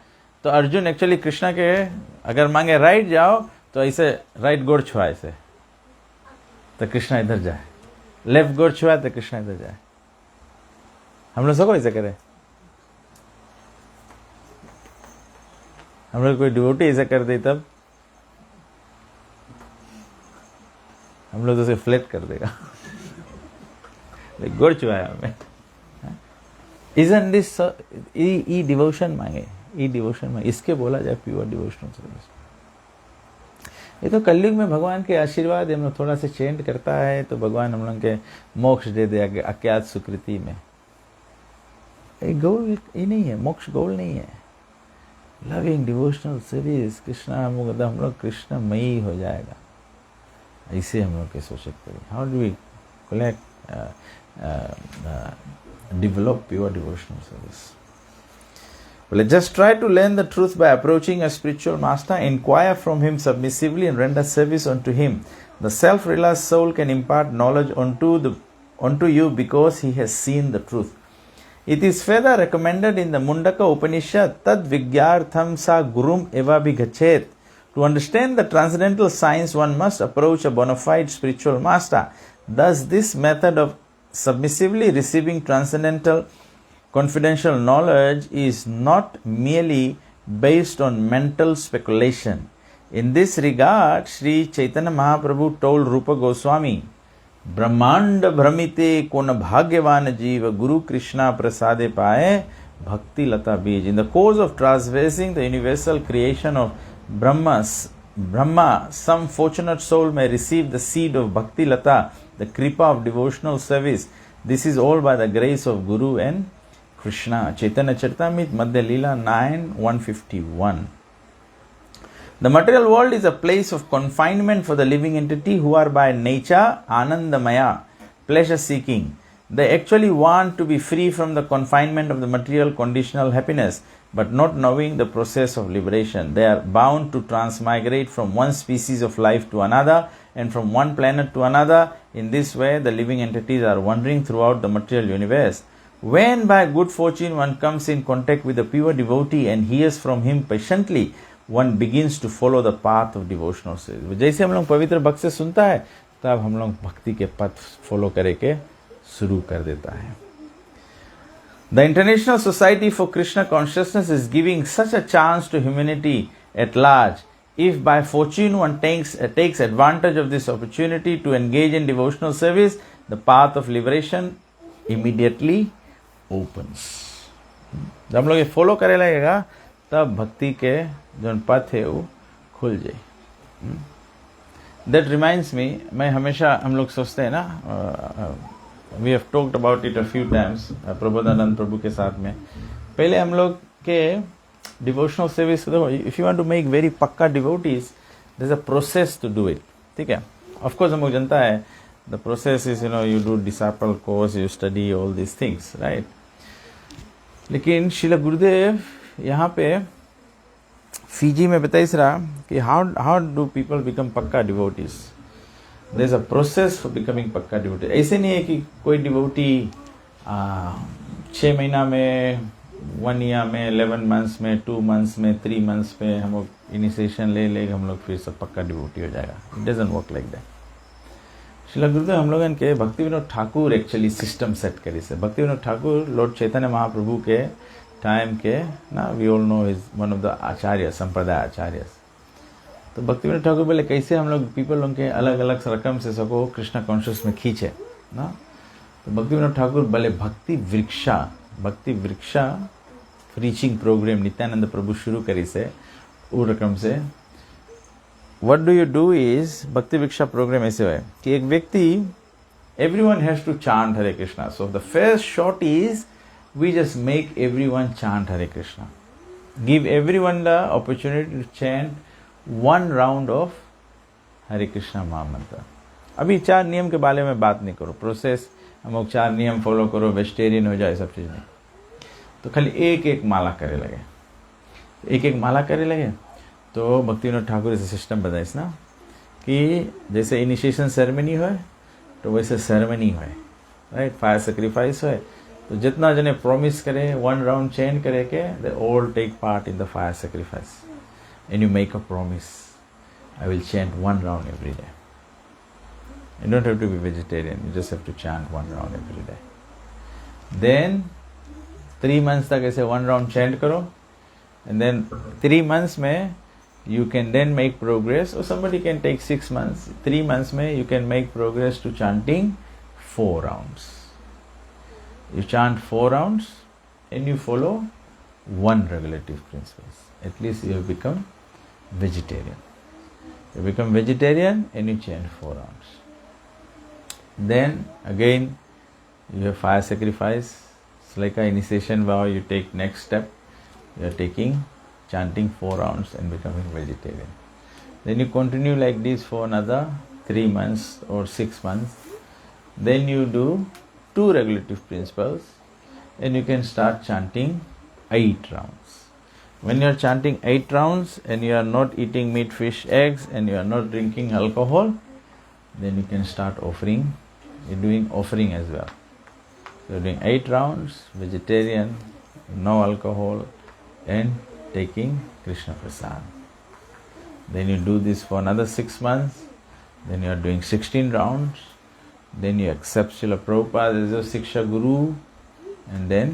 तो अर्जुन एक्चुअली कृष्णा के अगर मांगे राइट जाओ तो ऐसे राइट गोड़ छुआ ऐसे, तो कृष्णा इधर जाए, लेफ्ट गोड़ छुआ तो कृष्णा इधर जाए। हम लोग सबको ऐसे करें, हम लोग कोई डिवोटी ऐसा कर दे तब हम लोग तो उसे फ्लैट कर देगा गोड़ छुआया हमें। Isn't this ई डिवोशन मांगे, ई डिवोशन मांगे, इसके बोला जाए प्योर डिवोशनल सर्विस। ये तो कलयुग में भगवान के आशीर्वाद हम लोग थोड़ा सा चेंज करता है तो भगवान हम लोग के मोक्ष दे दे अज्ञात सुकृति में। गोल ये नहीं है, मोक्ष गोल नहीं है। लविंग डिवोशनल सर्विस, कृष्णा हम लोग कृष्णमयी हो जाएगा, ऐसे हम लोग के सोच सकते हैं। How do we collect develop pure devotional service? Well, just try to learn the truth by approaching a spiritual master, inquire from him submissively and render service unto him. The self-realized soul can impart knowledge unto you because he has seen the truth. It is further recommended in the Mundaka Upanishad, Tad Vigyartham sa gurum eva bhigachet. To understand the transcendental science, one must approach a bona fide spiritual master. Thus, this method of submissively receiving transcendental confidential knowledge is not merely based on mental speculation. In this regard, Sri Chaitanya Mahaprabhu told Rupa Goswami, Brahmanda Brahmite kona bhagyavan jiva Guru Krishna prasade paye bhakti lata bij. In the course of traversing the universal creation of Brahma, some fortunate soul may receive the seed of bhakti lata, the kripa of devotional service. This is all by the grace of Guru and Krishna. Chaitanya Charitamrita, Madhya Leela 9:151. The material world is a place of confinement for the living entity who are by nature anandamaya, pleasure seeking. They actually want to be free from the confinement of the material conditional happiness, but not knowing the process of liberation. They are bound to transmigrate from one species of life to another and from one planet to another. In this way, the living entities are wandering throughout the material universe. When by good fortune one comes in contact with a pure devotee and hears from him patiently, one begins to follow the path of devotional service. जैसे हम लोग पवित्र भक्त से सुनता है तब हम लोग भक्ति के पथ फॉलो करे के शुरू कर देता है. The International Society for Krishna Consciousness is giving such a chance to humanity at large. If by fortune one takes advantage of this opportunity to engage in devotional service, the path of liberation immediately opens. जब हम लोग ये follow करे लगेगा तब भक्ति के जो पथ है वो खुल जाए. That reminds me, मैं हमेशा हम लोग सोचते हैं ना, we have talked about it a few times, Prabodhanand प्रभु के साथ में. पहले हम लोग के devotional service, if you want to make very पक्का devotees, there's a process to do it. ठीक है, of course हम लोग जानता है the process is, you do disciple course, you study all these things, right? लेकिन श्रील गुरुदेव यहाँ पे फीजी में बताइए रहा कि how do people become पक्का devotees? There's a process for becoming पक्का devotee. ऐसे नहीं है कि कोई devotee 6 महीना में, 1 year में, 11 months में, 2 months में, 3 months में हम लोग इनिशिएशन ले हम लोग फिर सब पक्का डिवोटी हो जाएगा. It doesn't work like that. Srila गुरुदेव हम लोगन के Bhakti Vinod Thakur actually system set करी से. भक्ति विनोद ठाकुर लॉर्ड चैतन्य महाप्रभु के टाइम के ना, we all know is one of the acharya, sampradaya acharya. तो भक्तिविनोद ठाकुर बोले कैसे हम लोग पीपल लोग के अलग अलग सरकम से सको कृष्णा कॉन्शियस में खींचे ना। तो भक्तिविनोद ठाकुर बोले भक्ति वृक्षा प्रीचिंग प्रोग्राम नित्यानंद प्रभु शुरू करी से वो रकम से what do you do is भक्ति वृक्षा प्रोग्राम ऐसे है कि एक व्यक्ति everyone has to chant Hare Krishna. So the first shot is we just make everyone chant Hare Krishna. Give everyone the opportunity to chant one round of Hare Krishna Mahamantra. अभी 4 नियम के बारे में बात नहीं करो, प्रोसेस हम लोग 4 नियम फॉलो करो, वेजिटेरियन हो जाए, सब चीज़ नहीं। तो खाली एक माला करे लगे, एक माला करे लगे। तो भक्तिविनोद ठाकुर ऐसे सिस्टम बताइए ना कि जैसे इनिशिएशन सेरेमनी हो तो वैसे सेरेमनी है, राइट, फायर सेक्रीफाइस है। तो जितना जने प्रॉमिस करे 1 राउंड चेंट करे के they all take part in the fire sacrifice and you make a promise I will chant 1 round every day. You don't have to be vegetarian, you just have to chant 1 round every day. Then 3 months तक ऐसे 1 round chant करो and then 3 months में you can then make progress, or somebody can take 6 months. 3 months mein you can make progress to chanting 4 rounds. You chant 4 rounds and you follow 1 regulative principles. At least you have become vegetarian. You become vegetarian and you chant 4 rounds. Then again you have fire sacrifice. It's like an initiation vow. You take next step. You are taking chanting 4 rounds and becoming vegetarian. Then you continue like this for another 3 months or 6 months. Then you do 2 regulative principles and you can start chanting 8 rounds. When you are chanting 8 rounds and you are not eating meat, fish, eggs and you are not drinking alcohol, then you can start offering. You're doing offering as well. You're doing 8 rounds, vegetarian, no alcohol and taking Krishna Prasad. Then you do this for another 6 months. Then you are doing 16 rounds. Then you accept Srila Prabhupada as your Siksha Guru. And then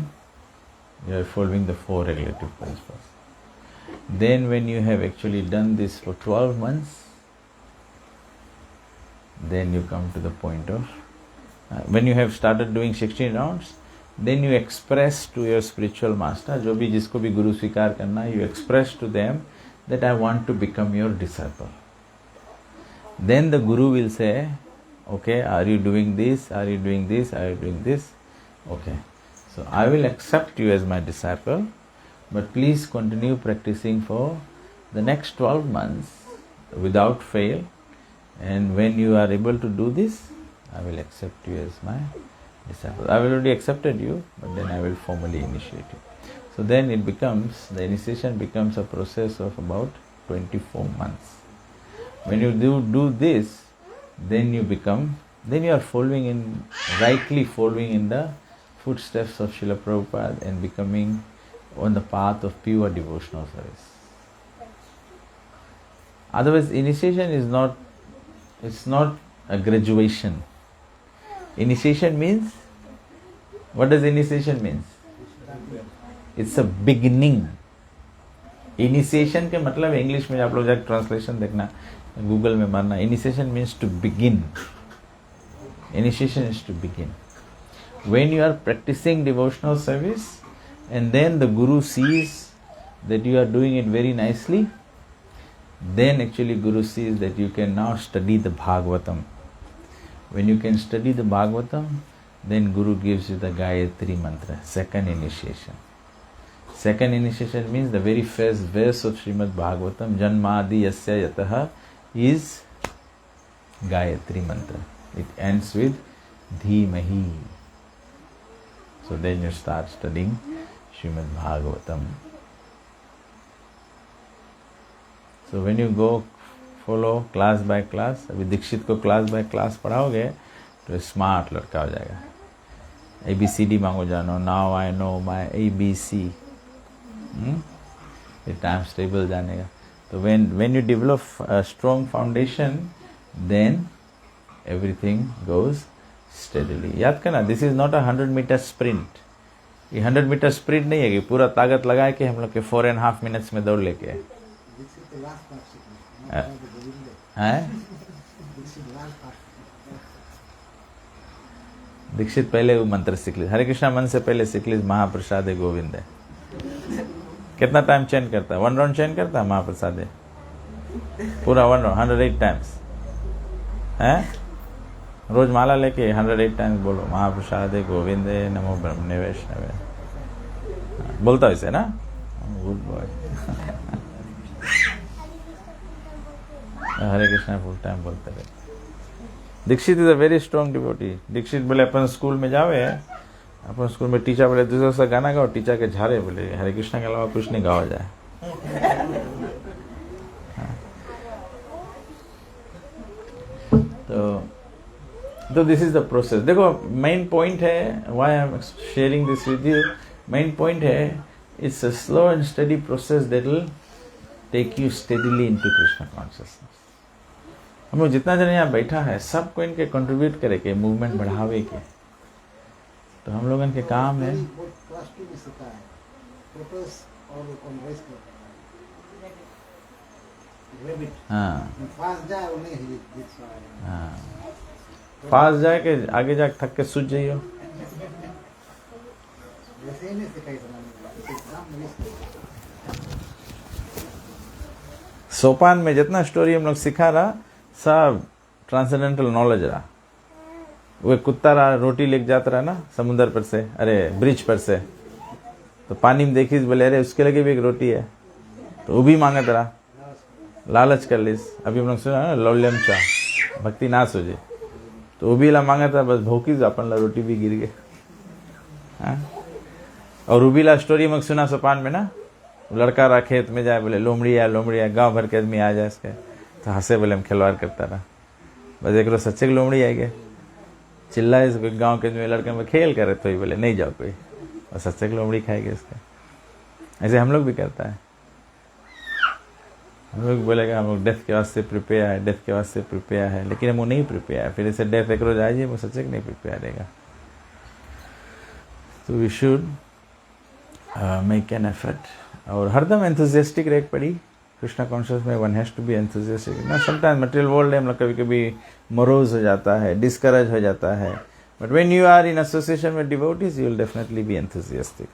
you are following the 4 regulative principles. Then when you have actually done this for 12 months, then you come to the point of, when you have started doing 16 rounds, then you express to your spiritual master, जो भी जिसको भी गुरु स्वीकार करना, you express to them that I want to become your disciple. Then the guru will say, okay, are you doing this? Are you doing this? Are you doing this? Okay, so I will accept you as my disciple, but please continue practicing for the next 12 months without fail. And when you are able to do this, I will accept you as my disciple. I will already accepted you, but then I will formally initiate you. So then it becomes, the initiation becomes a process of about 24 months. When you do this, then you become, then you are following in, rightly following in the footsteps of Srila Prabhupada and becoming on the path of pure devotional service. Otherwise, initiation is not, it's not a graduation. Initiation means, what does initiation means? It's a beginning. Initiation के मतलब English में आप लोग जाकर translation देखना, Google में मारना. Initiation means to begin. Initiation is to begin. When you are practicing devotional service and then the Guru sees that you are doing it very nicely, then actually Guru sees that you can now study the Bhagavatam. When you can study the Bhagavatam, then Guru gives you the Gayatri Mantra, second initiation. Second initiation means the very first verse of Srimad Bhagavatam, Janmadi Yasya Yataha, is Gayatri Mantra. It ends with Dhimahi. So then you start studying Srimad Bhagavatam. So when you go follow class by class, अभी दीक्षित को class by class पढ़ाओगे तो smart लड़का हो जाएगा. ABCD मांगो जानो, now I know my ABC. ये times table जानेगा. So when you develop a strong foundation, then everything goes steadily. याद करना, this is not a 100-meter sprint. ये 100-meter sprint नहीं है कि पूरा ताकत लगा के हम लोग के 4.5 minutes में दौड़ लेके. हैं? दीक्षित पहले वो मंत्र सीख ली, हरे कृष्णा मन से पहले सीख ली, महाप्रसाद है गोविंद है। कितना टाइम चैन करता है? 1 राउंड चैन करता है महाप्रसाद है पूरा 1 राउंड 108 टाइम्स हैं? रोज माला लेके 108 टाइम्स बोलो महाप्रसाद है गोविंद है नमो ब्रह्मणे वैष्णवे। बोलता है इसे ना? Good boy. Hare Krishna full time बोलते रहे। Dikshit is a very strong devotee. Dikshit बोले अपन स्कूल में जावे, अपन स्कूल में टीचर बोले दूसरा सा गाना गाओ, टीचर के झारे बोले हरे कृष्णा के अलावा कुछ नहीं गावा जाए। तो दिस इज द प्रोसेस। देखो मेन पॉइंट है, why I am sharing this with you, main point है it's a slow and steady process that will take you steadily into Krishna consciousness. हम लोग जितना जन यहाँ बैठा है सबको इनके कंट्रीब्यूट करे के मूवमेंट बढ़ावे के, तो हम लोगन के काम है। हाँ हाँ, फास्ट जाए के आगे जाके थक के सूझ जाइयो। सोपान में जितना स्टोरी हम लोग सिखा रहा सब ट्रांसेंडेंटल नॉलेज रहा। वो कुत्ता रहा रोटी लेके जाता रहा ना समुद्र पर से, अरे ब्रिज पर से, तो पानी में देखी बोले अरे उसके लगे भी एक रोटी है, तो वो भी मांगत रहा, लालच कर लीस। अभी हम लोग सुना ना लौल्यम चाह भक्ति ना सोचे, तो वो भी ला मांगा था, बस भौकी अपन ला रोटी भी गिर गए। और रूबीला स्टोरी में सुना सोपान में ना, लड़का रहा खेत में जाए बोले लोमड़ी है, गांव भर के आदमी आ जाए इसके, तो हंसे बोले हम खिलवाड़ करता रहा। बस एक रोज सच्चे लोमड़ी आ गए, चिल्लाए इस गाँव के जो लड़के में खेल करे तो ही बोले नहीं जाओ कोई, और सच्चे लोमड़ी खाएगी इसका। ऐसे हम लोग भी करता है, हम लोग बोलेगा हम लोग डेथ के वास्ते प्रिपेयर है, डेथ के वास्ते प्रिपेयर है, लेकिन हम वो नहीं प्रिपेयर है। फिर ऐसे डेथ एक रोज आ जाए वो सच्चे नहीं प्रिपेयर रहेगा। तो we should make an effort. और हरदम एंथुजियास्टिक रह पड़ी कृष्णा कॉन्शियस में, one has to be enthusiastic ना। समटाइम मटेरियल वर्ल्ड है हम लोग कभी कभी मोरोज हो जाता है, डिस्करेज हो जाता है, but when you are in association with devotees you will definitely be enthusiastic.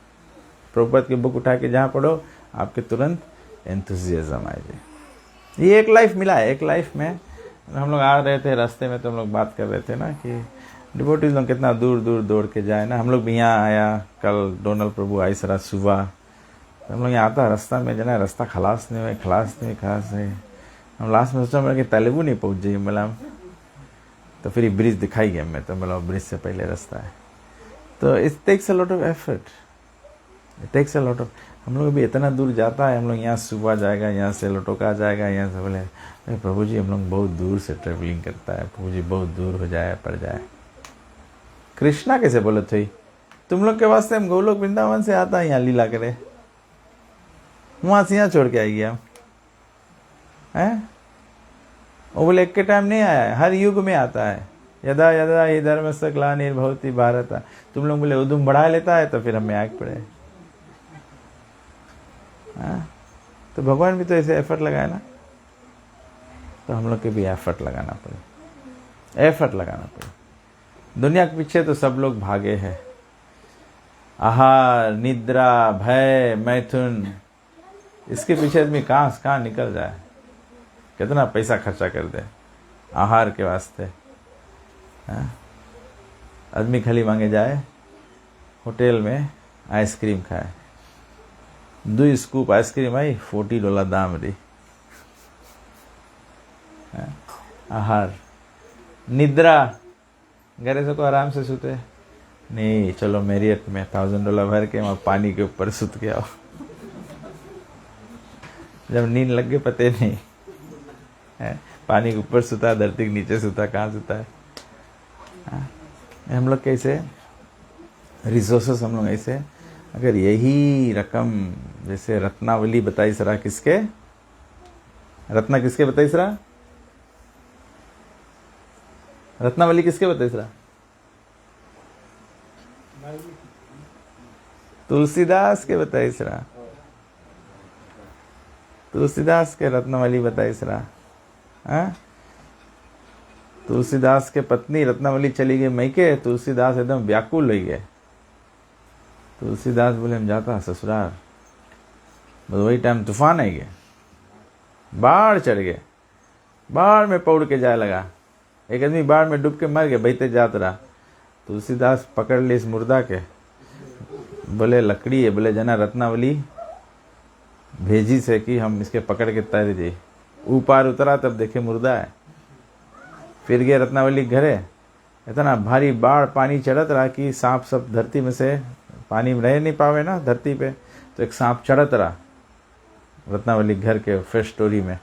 Prabhupada की बुक उठा के जहाँ पढ़ो आपके तुरंत एंथुजियाज्म आए। ये एक लाइफ मिला है, एक लाइफ में हम लोग आ रहे थे रास्ते में तो हम लोग बात कर रहे थे ना कि डिवोटीज लोग कितना दूर दूर दौड़ के जाए ना। हम लोग भी यहाँ आया, कल डोनल प्रभु आई सरा सुबह, तो हम लोग यहाँ आता रास्ता में जना रास्ता खलास नहीं। हम लास्ट में सोचा कि तेलुगु नहीं पहुँच जाइए बोला, तो फिर ब्रिज दिखाई गया मैं, तो बोला ब्रिज से पहले रास्ता है। तो it takes a lot of effort, it takes a lot of. हम लोग भी इतना दूर जाता है, हम लोग यहाँ सुबह जाएगा, यहाँ से लटोका जाएगा, यहाँ से बोले अरे प्रभु जी हम लोग बहुत दूर से ट्रेवलिंग करता है, प्रभु जी बहुत दूर हो जाए पड़ जाए। कृष्णा कैसे बोले थे तुम लोग के वास्ते हम गोलोक वृंदावन से आता है यहाँ लीला करे, वहां से यहाँ छोड़ के आएगी हम हैं। वो बोले एक के टाइम नहीं आया है, हर युग में आता है। यदा यदा ही धर्मस्य ग्लानिर्भवति भारत। तुम लोग बोले उदुम बढ़ा लेता है तो फिर हमें आग पड़े। तो भगवान भी तो ऐसे एफर्ट लगाए ना, तो हम लोग के भी एफर्ट लगाना पड़े। दुनिया के पीछे तो सब लोग भागे हैं, आहार निद्रा भय मैथुन, इसके पीछे आदमी कहाँ निकल जाए, कितना पैसा खर्चा कर दे आहार के वास्ते। आदमी खाली मांगे जाए होटल में आइसक्रीम खाए, 2 स्कूप आइसक्रीम आई $40 दाम रही। आहार निद्रा, घरे से को आराम से सोते नहीं, चलो मैरियट में $1000 भर के वहाँ पानी के ऊपर सुत के आओ। जब नींद लग गए पते नहीं है, पानी के ऊपर सुता, धरती के नीचे सुता, कहाँ सुता है। हम लोग कैसे रिसोर्सेस, हम लोग ऐसे अगर यही रकम जैसे रत्नावली बताई सरा, किसके रत्ना किसके बताई सरा, रत्नावली किसके बताई सरा, तुलसीदास के बताई सरा, तुलसीदास के रत्नावली बताई सरा। हाँ? तुलसीदास के पत्नी रत्नावली चली गई मैके, तुलसीदास एकदम व्याकुल हो गए। तुलसीदास बोले हम जाता ससुराल, बस वही टाइम तूफान आई गए, बाढ़ चढ़ गए, बाढ़ में पौड़ के जाए लगा। एक आदमी बाढ़ में डूब के मर गए, बहते जात रहा। तुलसीदास पकड़ ली इस मुर्दा के, बोले लकड़ी है, बोले जना रत्नावली भेजी से कि हम इसके पकड़ के तैर जाए। ऊपर उतरा तब देखे मुर्दा है। फिर गए रत्नावली घरे, इतना भारी बाढ़ पानी चढ़त रहा कि सांप सब धरती में से पानी में रह नहीं पावे ना धरती पे, तो एक सांप चढ़त रहा रत्नावली घर के फर्स्ट स्टोरी में।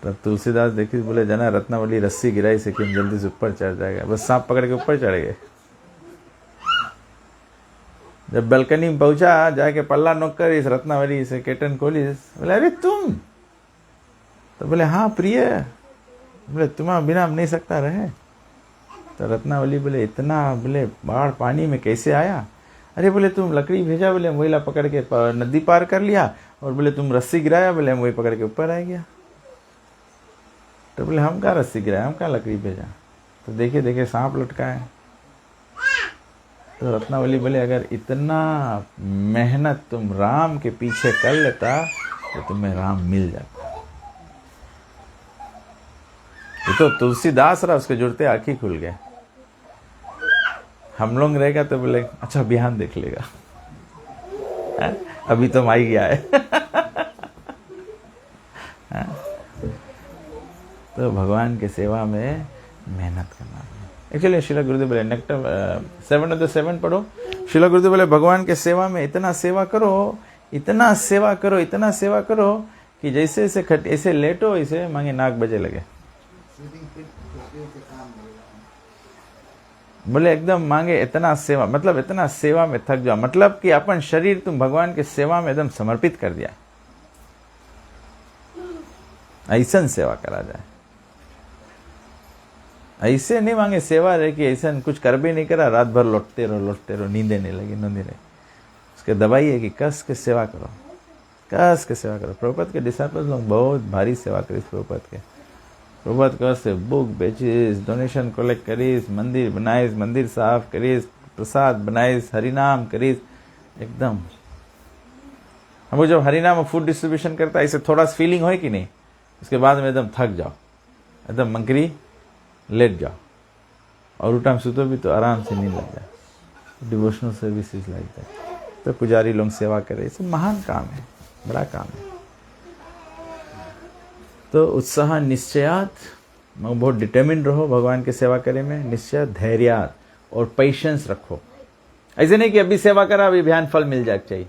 तब तुलसीदास देखी, बोले जना रत्नावली रस्सी गिराई से कि हम जल्दी से ऊपर चढ़ जाएगा। बस सांप पकड़ के ऊपर चढ़ गए। जब बालकनी में पहुंचा, जाके पल्ला नोक कर इस रत्नावली से केटन खोली, बोले अरे तुम, तो बोले हाँ प्रिय, बोले तुम्हारा बिना हम नहीं सकता रहे। तो रत्नावली बोले इतना, बोले बाढ़ पानी में कैसे आया? अरे बोले तुम लकड़ी भेजा, बोले हम वही ला पकड़ के नदी पार कर लिया, और बोले तुम रस्सी गिराया, बोले हम वही पकड़ के ऊपर आ गया। तो बोले हम क्या रस्सी गिराया, हम क्या लकड़ी भेजा? तो देखे देखे सांप लटका है। तो रत्नावली बोले अगर इतना मेहनत तुम राम के पीछे कर लेता तो तुम्हें राम मिल जाता। ये तो तुलसीदास रहा, उसके जुड़ते आँखें खुल गए। हम लोग रहेगा तो बोले अच्छा बिहान देख लेगा, अभी तो माई गया है। तो भगवान के सेवा में मेहनत करना। एक्चुअली शिला गुरुदेव बोले नेक्टर 7 of the 7 पढ़ो। शिला गुरुदेव बोले भगवान के सेवा में इतना सेवा करो, इतना सेवा करो, इतना सेवा करो कि जैसे ऐसे लेटो ऐसे मांगे नाक बजे लगे। बोले एकदम मांगे इतना सेवा, मतलब इतना सेवा में थक जाओ, मतलब कि अपन शरीर तुम भगवान के सेवा में एकदम समर्पित कर दिया, ऐसा सेवा करा जाए। ऐसे नहीं मांगे सेवा रहे कि ऐसा कुछ कर भी नहीं करा, रात भर लौटते रहो, नींदे नहीं लगी, नींद नहीं। उसके दवाई है कि कस के सेवा करो, कस के सेवा करो। प्रभुपाद के डिसाइपल्स लोग बहुत भारी सेवा करीस प्रभुपाद के। प्रभुपाद कस से बुक बेचिस, डोनेशन कलेक्ट करीस, मंदिर बनाइस, मंदिर साफ करीस, प्रसाद बनाइस, हरिनाम करीस, एकदम। हमको जब हरिनाम फूड डिस्ट्रीब्यूशन करता है ऐसे थोड़ा सा फीलिंग हो कि नहीं, उसके बाद में एकदम थक जाओ, एकदम मंकरी लेट जाओ, और उठा में सुतो भी तो आराम से नींद लग जाए। Devotional services like that. तो पुजारी लोग सेवा करे, इसे महान काम है, बड़ा काम है। तो उत्साह निश्चयात, बहुत डिटर्मिन रहो भगवान की सेवा करे में, निश्चय धैर्यात, और पेशेंस रखो। ऐसे नहीं कि अभी सेवा करा अभी बिहान फल मिल जाए चाहिए।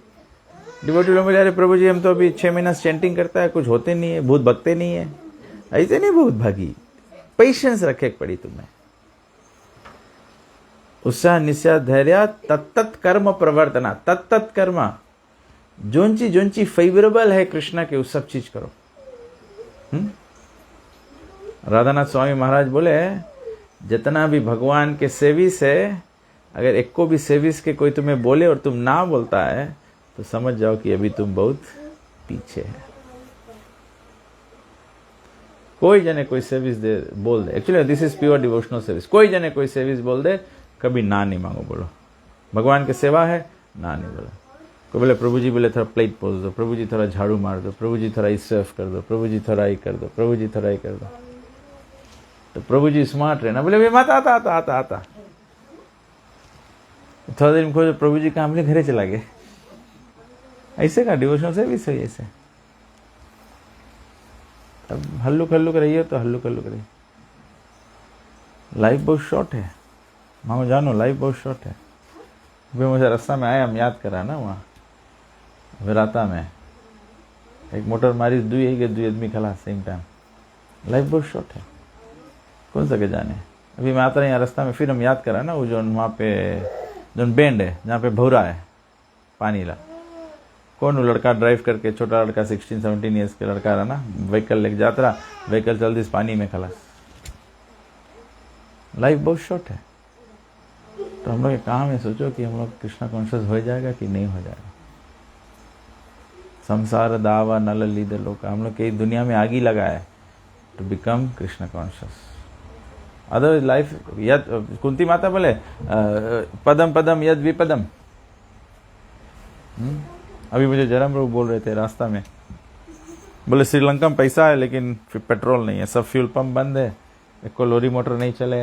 डिवोटी लोग बोले अरे प्रभु जी हम तो अभी 6 महीना चैंटिंग करता है, कुछ होते नहीं है, भूत भगते नहीं है। ऐसे नहीं भूत भागी, पेशेंस रखे पड़ी तुम्हें। उत्साह निश्चय धैर्य तत्त कर्म प्रवर्तना, तत्त कर्म, जोंची फेवरेबल है कृष्णा के उस सब चीज करो। राधानाथ स्वामी महाराज बोले जितना भी भगवान के सेविस है, अगर एक को भी सेविस के कोई तुम्हें बोले और तुम ना बोलता है तो समझ जाओ कि अभी तुम बहुत पीछे है। कोई जने कोई सर्विस दे बोल दे, actually this is pure devotional service. कोई जने कोई सर्विस बोल दे, कभी ना नहीं मांगो, बोलो भगवान की सेवा है, ना नहीं बोलो। कोई बोले प्रभु जी, बोले थोड़ा प्लेट पोस दो, प्रभु जी थोड़ा झाड़ू मार दो, प्रभु जी थोड़ा इस सर्व कर दो, प्रभु जी थोड़ा ही कर दो, प्रभु जी थोड़ा ही कर दो। तो प्रभु जी स्मार्ट रहना, बोले मत आता। थोड़ा देर में खोजो, प्रभु जी काम ले घरे चला गए। ऐसे का डिवोशनल सर्विस है ऐसे। अब हल्लुक रहिए तो हल्लुक रहिए। लाइफ बहुत शॉर्ट है, मानो जानो लाइफ बहुत शॉर्ट है। अभी मुझे रास्ता में आया, हम याद करा ना वहाँ विराता में एक मोटर मारी, दुई आदमी खला सेम टाइम। लाइफ बहुत शॉर्ट है, कौन सके जाने। अभी मैं आता रहा रास्ता में, फिर हम याद करा ना वो जो वहाँ पे जो बेंड है जहाँ पे भौरा है पानी ला, कौन वो लड़का ड्राइव करके, छोटा लड़का 16-17 ईयर्स के लड़का रहा ना, व्हीकल लेके जाता रहा, व्हीकल चल दी पानी में खलास। लाइफ बहुत शॉर्ट है। तो हम लोग काम है, सोचो कि हम लोग कृष्णा कॉन्शियस हो जाएगा कि नहीं हो जाएगा। संसार दावा नल लीदे लोग, हम लोग कई दुनिया में आग ही लगा है, to become Krishna conscious. Otherwise life, yad, Kunti Mata बोले पदम पदम यद विपदम. अभी मुझे जरम लोग बोल रहे थे रास्ता में, बोले श्रीलंका में पैसा है लेकिन फिर पेट्रोल नहीं है, सब फ्यूल पंप बंद है, एक को लोरी मोटर नहीं चले.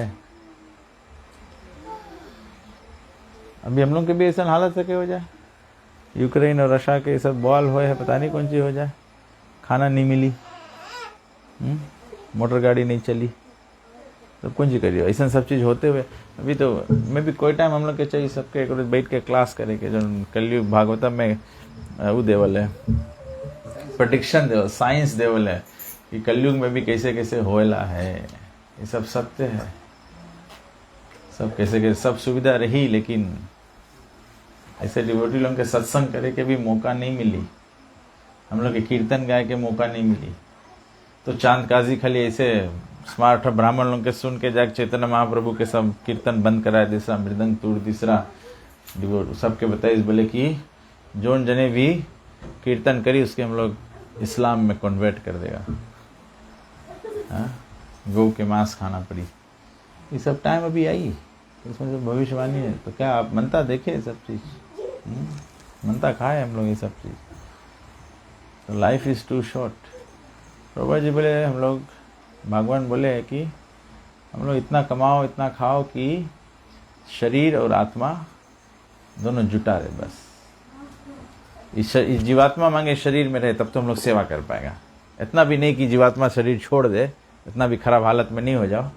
अभी हम लोग के भी ऐसा हालत सके हो जाए, यूक्रेन और रशिया के सब बॉल हुए है, पता नहीं कौन सी हो जाए, खाना नहीं मिली, मोटर गाड़ी नहीं चली, तो कौन सी करिए. ऐसा सब चीज़ होते हुए अभी तो मैं भी कोई टाइम हम लोग के चाहिए सबके एक बैठ के क्लास करे के जो कलयुग भागवतम में वो देवल है, प्रेडिक्शन देवल, साइंस देवल है कि कलयुग में भी कैसे कैसे होएला है. ये सब सत्य है, सब कैसे कैसे सब सुविधा रही, लेकिन ऐसे डिवोटी लोगों के सत्संग करे के भी मौका नहीं मिली, हम लोग के कीर्तन गाए के मौका नहीं मिली. तो चांद काजी खाली ऐसे स्मार्ट ब्राह्मण लोग के सुन के जाके चैतन्य महाप्रभु के सब कीर्तन बंद कराए, दूसरा मृदंग तोड़, तीसरा सबके बताइए बोले कि जोन जने भी कीर्तन करी उसके हम लोग इस्लाम में कन्वर्ट कर देगा. गौ के मांस खाना पड़ी. ये सब टाइम अभी आई, इसमें तो भविष्यवाणी है. तो क्या आप मनता देखे सब चीज, मनता खाए हम लोग ये सब चीज. तो लाइफ इज टू शॉर्ट. प्रभु जी बोले, हम लोग भगवान बोले कि हम लोग इतना कमाओ इतना खाओ कि शरीर और आत्मा दोनों जुटा रहे. बस इस जीवात्मा मांगे शरीर में रहे, तब तो हम लोग सेवा कर पाएगा. इतना भी नहीं कि जीवात्मा शरीर छोड़ दे, इतना भी खराब हालत में नहीं हो जाओ,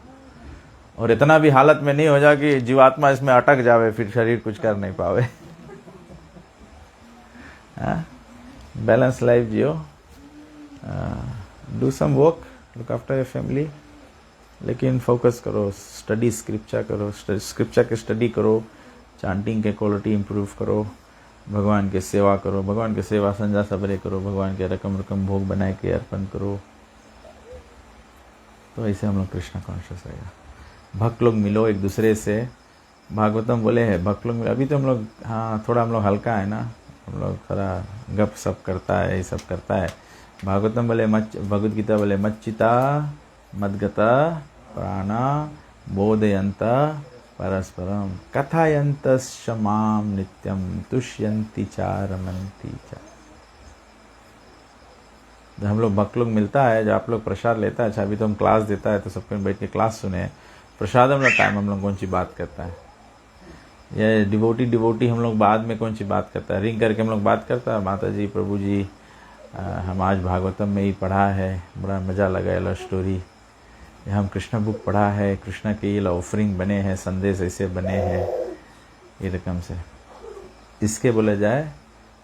और इतना भी हालत में नहीं हो जाए कि जीवात्मा इसमें अटक जावे, फिर शरीर कुछ कर नहीं पावे. बैलेंस लाइफ जियो, do some work, look after your family, लेकिन फोकस करो, स्टडी स्क्रिप्चर करो, स्क्रिप्चर के स्टडी करो, चांटिंग के क्वालिटी इंप्रूव करो, भगवान के सेवा करो, भगवान के सेवा संजा सबरे करो, भगवान के रकम रकम भोग बनाए के अर्पण करो. तो ऐसे हम लोग कृष्णा कॉन्शियस रहेगा. भक्त लोग मिलो एक दूसरे से, भागवतम बोले है भक्त लोग मिलो. अभी तो हम लोग हाँ थोड़ा हम लोग हल्का है ना, हम लोग थोड़ा गप सप करता है, ये सब करता है. भागवतम बोले भगवद गीता बोले मच्चिता मद्गता प्राणा बोधयंत परस्परम कथायंत शमाम नित्यम तुष्यंती चा रमंती चा. जब हम लोग भक्त लोग मिलता है, जब आप लोग प्रसाद लेता है, अच्छा अभी तो हम क्लास देता है तो सबको बैठ के क्लास सुने, प्रसाद हम लोग टाइम हम लोग कौन सी बात करता है, ये डिवोटी हम लोग बाद में कौन सी बात करता है, रिंग करके हम लोग बात करता है, माता जी प्रभु जी हम आज भागवतम में ही पढ़ा है, बड़ा मज़ा लगा, ये स्टोरी, हम कृष्ण बुक पढ़ा है, कृष्ण के ये ऑफरिंग बने हैं, संदेश ऐसे बने हैं, ये रकम से इसके बोला जाए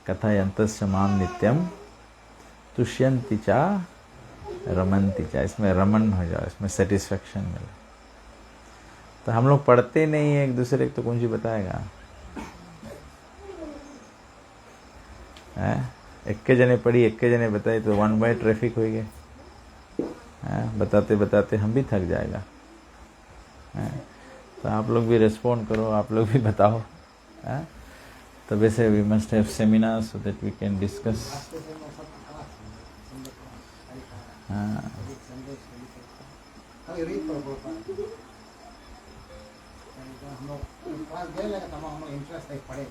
कथा यंतस् माम नित्यम तुष्यंती चा रमंती चा. इसमें रमन हो जाए, इसमें सेटिस्फेक्शन मिले. तो हम लोग पढ़ते नहीं है एक दूसरे को, तो कौन सी बताएगा. एक के जने पढ़ी, एक के जने बताए, तो वन बाय ट्रैफिक हो गए. बताते बताते हम भी थक जाएगा. तो आप लोग भी रिस्पॉन्ड करो, आप लोग भी बताओ. तो वैसे we must have seminar so that we can discuss. हम लोग क्लास दे लगा तमाम हम लोग इंटरेस्ट है पढ़े,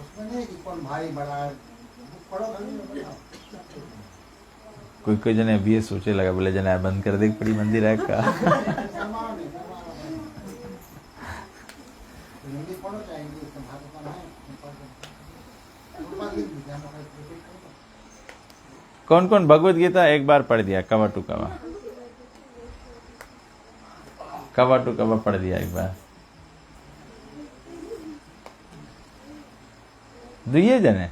उसमें नहीं कि कौन भारी बड़ा पढ़ो खाली. कोई कोई जने अभी ये सोचे लगा, बोले जना बंद कर दे पड़ी मंदिर है का. कौन कौन भगवत गीता एक बार पढ़ दिया, कवा टू कवा, कवा टू कवा पढ़ दिया एक बार. दुए जने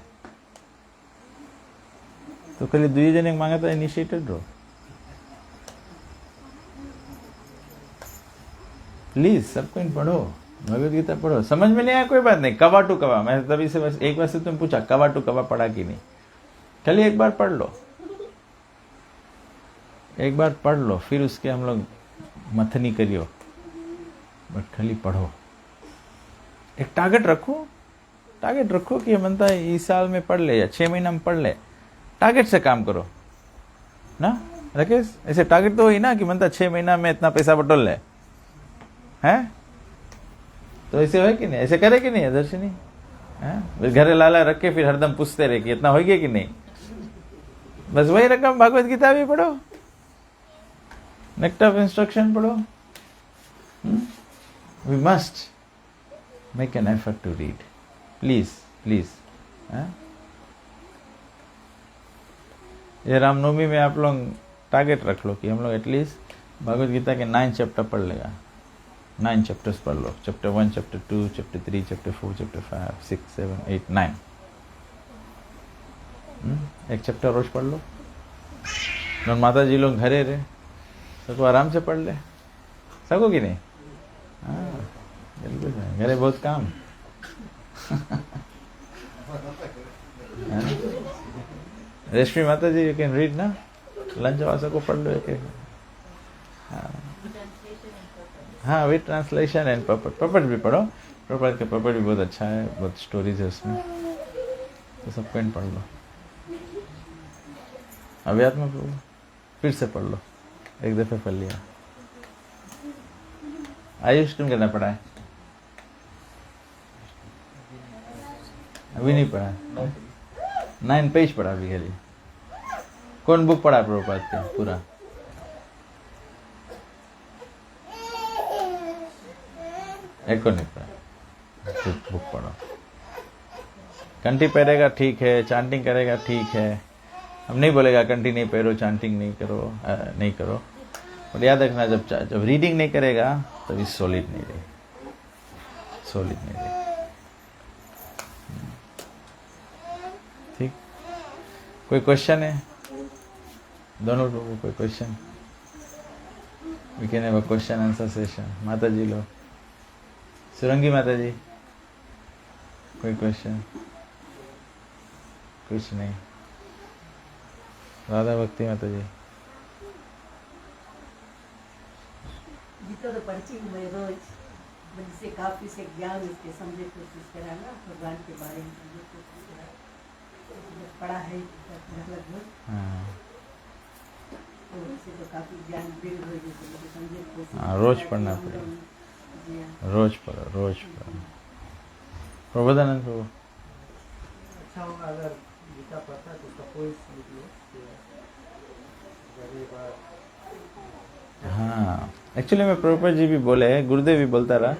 तो खाली दुए जने मांगा था इनिशिएटेड रो. प्लीज सबको इन पढ़ो, भगवत गीता पढ़ो. समझ में नहीं आया कोई बात नहीं, कवा टू कवा, मैं तभी से बस एक बार से तुम पूछा कवा टू कवा पढ़ा कि नहीं, खाली एक बार पढ़ लो, एक बार पढ़ लो, फिर उसके हम लोग मथनी करियो, बट खाली पढ़ो. एक टारगेट रखो कि बनता है इस साल में पढ़ ले या 6 महीना में पढ़ ले. टारगेट से काम करो ना, राकेश ऐसे टारगेट तो हुई ना कि मनता 6 महीना में इतना पैसा बटोल ले हैं, तो ऐसे हो कि नहीं, ऐसे करे कि नहीं दर्शनी हैं? घरे लाला रख के फिर हरदम पूछते रहे कि इतना हो गया कि नहीं, बस वही रकम भागवत गीता भी पढ़ो, नेक्स्ट ऑफ इंस्ट्रक्शन पढ़ो। We must make an effort to read, please please. ये रामनवमी में आप लोग टारगेट रख लो कि हम लोग एटलीस्ट भगवत गीता के 9 चैप्टर पढ़ लेगा, 9 चैप्टर्स पढ़ लो, chapter 1, chapter 2, chapter 3, chapter 4, chapter 5, 6, 7, 8, 9, एक चैप्टर रोज पढ़ लो। और माता जी लोग घरे रहे सबको आराम से पढ़ ले, सको कि नहीं? हाँ बिल्कुल, घरे बहुत काम। रेशमी माता जी, यू कैन रीड ना, लंच वासा को पढ़ लो एक। हाँ विद ट्रांसलेशन एंड पपट भी पढ़ो, पपट भी बहुत अच्छा है, बहुत स्टोरीज है उसमें, तो सबको इन पढ़ लो। अव्यात्म प्रभु फिर से पढ़ लो, एक दफे पढ़ लिया। आयुष तुम करना पड़ा है, अभी नहीं पढ़ा, 9 पेज पढ़ा अभी खाली। कौन बुक पढ़ा प्रभुपाद के पूरा? एक को नहीं पढ़ा, बुक पढ़ो। कंठी पहरेगा ठीक है, चांटिंग करेगा ठीक है, हम नहीं बोलेगा कंठी नहीं पहरो, चांटिंग नहीं करो, नहीं करो, और याद रखना जब रीडिंग नहीं करेगा तभी सॉलिड नहीं रहे, सॉलिड नहीं रहे। ठीक, कोई क्वेश्चन है दोनों लोगों? कोई question? We can have a question answer session. माता जी लो, सुरंगी माता जी, कोई क्वेश्चन? कुछ नहीं। राधा भक्ति माता जी, गीता तो पढ़ती हूँ मैं रोज, जिससे काफी से ज्ञान उसके समझे कोशिश करा ना, भगवान के बारे में समझे कोशिश करा, पढ़ा है लगभग, तो उससे तो काफी ज्ञान बिल्ड हो गया, समझे कोशिश। हाँ रोज पढ़ना पड़ेगा, रोज पढ़ो, रोज पढ़ो। प्रबोधानंद प्रभु, अच्छा होगा अगर गीता पढ़ता है तो उसका कोई हाँ एक्चुअली में प्रभुपाद जी भी बोले, गुरुदेव भी बोलता रहा,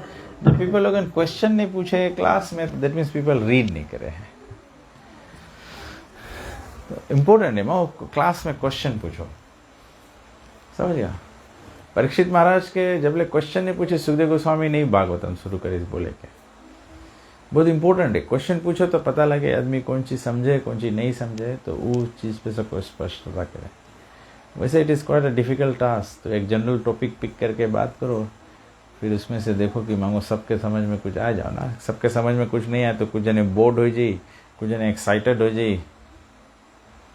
जब पीपल लोग क्वेश्चन नहीं पूछे क्लास में, दैट मीन्स पीपल रीड नहीं करे हैं। तो इम्पोर्टेंट है वो क्लास में क्वेश्चन पूछो, समझ गया? परीक्षित महाराज के जब ले क्वेश्चन नहीं पूछे, सुखदेव गोस्वामी नहीं भागवतम शुरू करे बोले के, बहुत इंपॉर्टेंट है। क्वेश्चन पूछो तो पता लगे आदमी कौन चीज़ समझे कौन चीज़ नहीं समझे, तो वो चीज़ पे सबको स्पष्टता करे। वैसे it is quite a difficult task, तो एक जनरल टॉपिक पिक करके बात करो, फिर उसमें से देखो कि मांगो सबके समझ में कुछ आ जाओ ना। सबके समझ में कुछ नहीं आए तो कुछ जने बोर्ड हो जाए, कुछ जने एक्साइटेड हो जाए,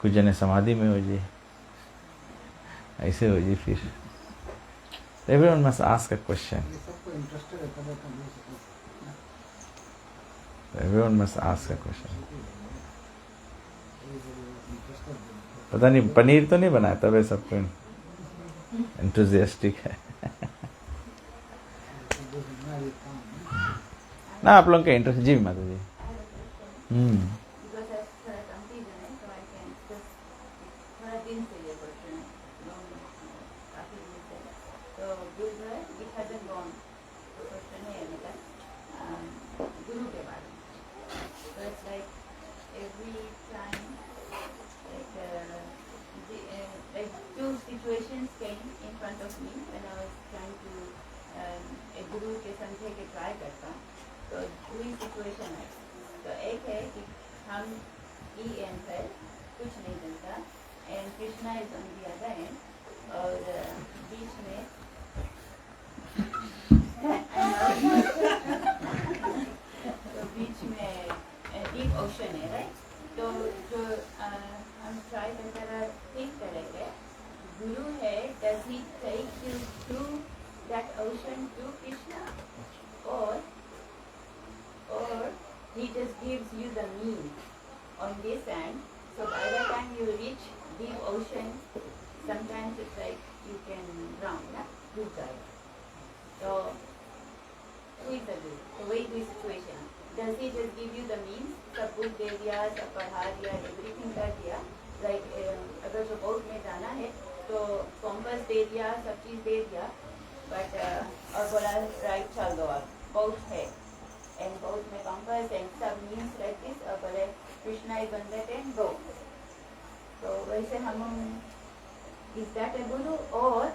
कुछ जने समाधि में हो जाए, ऐसे हो जाए। फिर everyone must ask a question, सबको इंटरेस्टेड है तब तो नहीं सकते। Everyone must ask a question. पता नहीं पनीर तो नहीं बनाया तब है सबको एंथुजियास्टिक है ना आप लोग के इंटरेस्ट। जी माता जी, situations came in front of me when I was trying to एक गुरु के संध्या के ट्राई करता, तो दूसरी सिचुएशन है। तो एक है कि हम ई एंड पर कुछ नहीं जानता, and Krishna is on the other and, और बीच में तो बीच में डीप ओशन है, राइट? तो जो हम ट्राई करते थिंक करेंगे, Guru है, does he take you through that ocean to Krishna, or he just gives you the mean on this end, so by the time you reach deep ocean sometimes it's like you can round, na? Group guide. So, who is the guru? So, wait this situation. Does he just give you the means? सब book दे दिया, सब पढ़ा दिया, everything कर दिया. Like अगर जो boat में जाना है तो compass दे दिया, सब चीज़ दे दिया. But और बोला right चल दो आप. Boat है. And boat में compass and सब means like this. और बोले Krishna is on that end, go. तो वैसे हम is that a guru or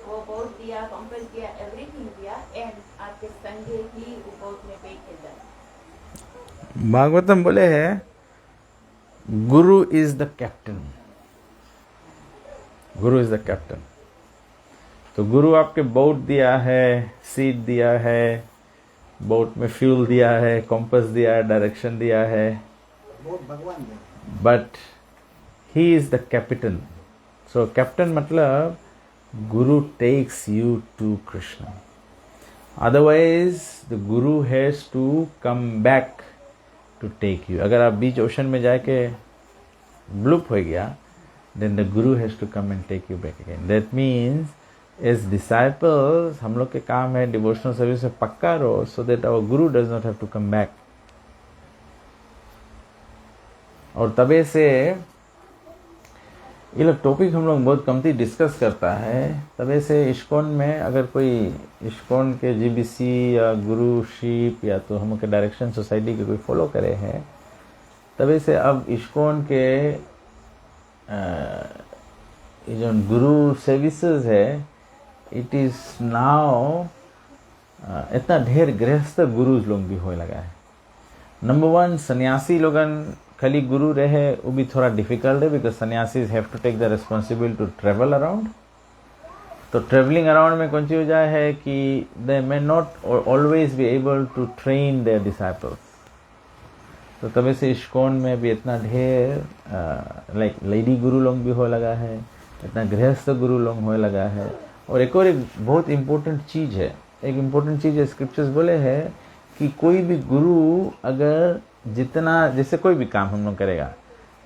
वो boat दिया, compass दिया, everything दिया and आपके संगे ही वो boat में बैठ के जाए. भागवतम बोले है गुरु is the captain. Guru is the captain. तो गुरु आपके बोट दिया है, सीट दिया है, बोट में फ्यूल दिया है, कॉम्पस दिया है, डायरेक्शन दिया है, बहुत भगवान दे. But he is the captain. So captain मतलब guru takes you to Krishna. Otherwise the guru has to come back to take you. अगर आप बीच ओशन में जाके ब्लूप हो गया, then the guru has to come and take you back again. That means as disciples हम लोग के काम है डिवोशनल सर्विस में पक्का रहो, so that our guru does not have to come back. और तबे से ये लोग टॉपिक हम लोग बहुत कमती डिस्कस करता है. तबे से इस्कॉन में अगर कोई इस्कॉन के जीबीसी या गुरुशिप या तो हम के डायरेक्शन सोसाइटी के कोई फॉलो करे हैं, तबे से अब इस्कॉन के ये जो गुरु सर्विसेज है, इट इज नाउ इतना ढेर गृहस्थ गुरुज लोग भी होने लगा है. नंबर वन, सन्यासी लोगन खाली गुरु रहे वो भी थोड़ा डिफिकल्ट है, because sannyasis have to take the responsibility to travel around. तो ट्रेवलिंग अराउंड में कौन सी वजह है कि they may not always be able to train their disciples. तो तभी से इस्कॉन में भी इतना ढेर लाइक लेडी गुरु लोग भी हो लगा है, इतना गृहस्थ गुरु लोग होने लगा है. और एक बहुत इम्पोर्टेंट चीज़ है, एक इम्पोर्टेंट चीज़ है, स्क्रिप्चर्स बोले है कि कोई भी गुरु अगर जितना, जैसे कोई भी काम हम लोग करेगा,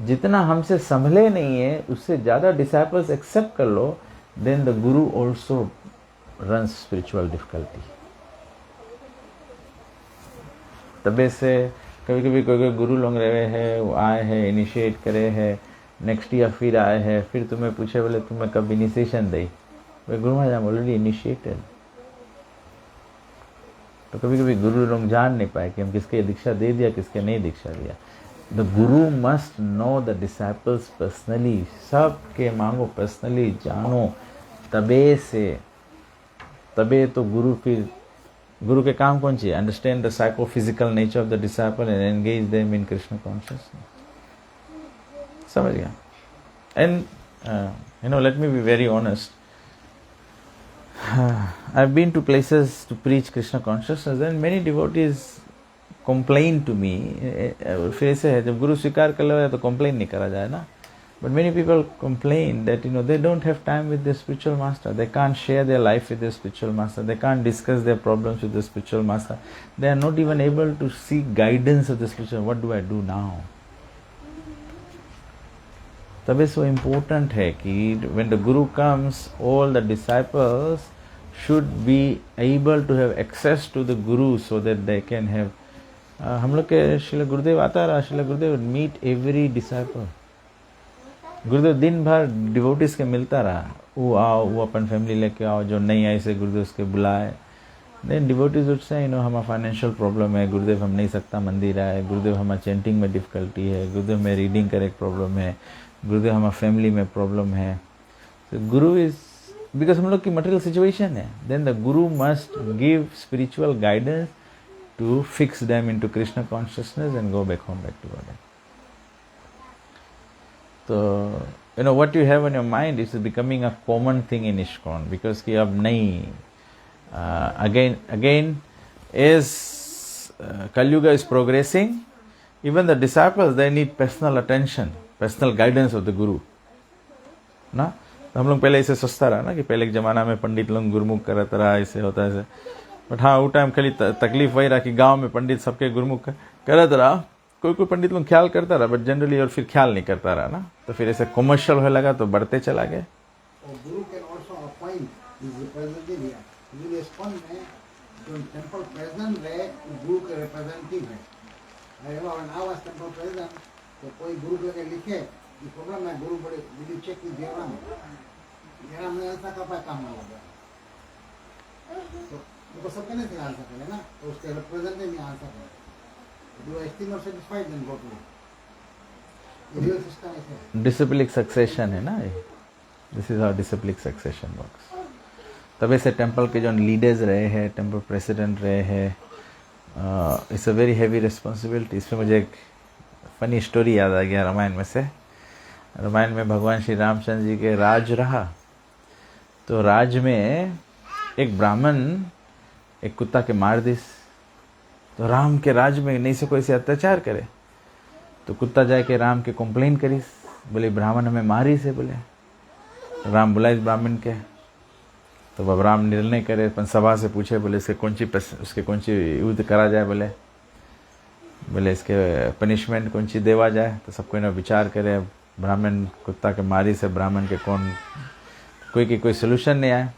जितना हमसे संभले नहीं है उससे ज़्यादा डिसाइपल्स एक्सेप्ट कर लो, then the Guru also runs spiritual difficulty. तबे से कभी कभी कोई गुरु लोग रहे हैं, वो आए हैं, इनिशिएट करे हैं, नेक्स्ट ईयर फिर आए हैं, फिर तुम्हें पूछे बोले तुम्हें कब इनिशिएशन दी, वे गुरु महाराज ऑलरेडी इनिशिएटेड. तो कभी कभी गुरु लोग जान नहीं पाए कि हम किसके दीक्षा दे दिया, किसके नहीं दीक्षा दिया. The guru must know the disciples personally. सब के मांगो पर्सनली जानो, तबे से तबे तो गुरु फिर गुरु के काम कौन चाहिए? Understand the psychophysical nature of the disciple and engage them in Krishna consciousness. समझ गया? And you know, let me be very honest. I've been to places to preach Krishna consciousness and many devotees complain to me. फिर ऐसे है, जब गुरु स्वीकार कर लो तो complain नहीं करा जाए ना. But many people complain that they don't have time with their spiritual master. They can't share their life with their spiritual master. They can't discuss their problems with the spiritual master. They are not even able to seek guidance of the spiritual. What do I do now? तबे so important है कि when the guru comes, all the disciples should be able to have access to the guru so that they can have. हम लोग के श्रील गुरुदेव आता रहा, श्रील गुरुदेव meet every disciple. गुरुदेव दिन भर डिवोटीज के मिलता रहा, वो आओ, वो अपन फैमिली लेके आओ, जो नहीं आए से गुरुदेव उसके बुलाए. देन डिवोटीज would say, हमारा फाइनेंशियल प्रॉब्लम है, गुरुदेव हम नहीं सकता मंदिर आए, गुरुदेव हमारा चेंटिंग में डिफिकल्टी है, गुरुदेव में रीडिंग का एक प्रॉब्लम है, गुरुदेव हमारा फैमिली में प्रॉब्लम है. तो गुरु इज बिकॉज हम लोग की मटेरियल सिचुएशन है, then the guru must give spiritual guidance to fix them into Krishna consciousness and go back home back to God. तो what you have on your mind is becoming a common thing in ISKCON, because कि अब नहीं again as Kalyuga is progressing, even the disciples, they need personal attention, personal guidance of the guru ना. तो हम लोग पहले इसे सोचता रहा ना कि पहले के ज़माना में पंडित लोग गुरुमुख करता रहा, ऐसे होता है ऐसे. बट हाँ, वो टाइम खाली तकलीफ वही रहा कि गांव में पंडित सबके गुरुमुख करता रहा. कोई कोई पंडित लोग ख्याल करता रहा, बट जनरली और फिर ख्याल नहीं करता रहा ना. तो फिर ऐसे कमर्शियल होने लगा तो बढ़ते चला गया. और guru can also appoint his representative here. गुरु इस्कॉन में जो टेंपल प्रेसिडेंट रहे गुरु के रिप्रेजेंटेटिव है। अरे when I was temple president तो कोई गुरु के लिखे ये प्रॉब्लम है गुरु बड़े विल चेक विद देवराम ने ऐसा का काम ना हो गया तो वो सब कहने से आंसर करे ना तो उसके रिप्रेजेंटेटिव नहीं आंसर करे do I still not satisfied then go to real system है डिसिप्लिक सक्सेशन है ना ये। This is how disciplic succession works. तब ऐसे टेंपल के जो लीडर्स रहे हैं, टेंपल प्रेसिडेंट रहे हैं, it's a very heavy responsibility. इसमें मुझे एक फनी स्टोरी याद आ गया रामायण में से। रामायण में भगवान श्री रामचंद्र जी के राज रहा, तो राज में एक ब्राह्मण एक कुत्ता के मार दिस, तो राम के राज में नहीं से कोई से अत्याचार करे, तो कुत्ता जाके राम के कंप्लेन करीस, बोले ब्राह्मण हमें मारी से। बोले राम बुलाए ब्राह्मण के, तो अब राम निर्णय करे, अपन सभा से पूछे, बोले उसके कौन सी युद्ध करा जाए, बोले इसके पनिशमेंट कौन सी देवा जाए। तो सबको ना विचार करे, ब्राह्मण कुत्ता के मारी से ब्राह्मण के कोई सोल्यूशन नहीं आया।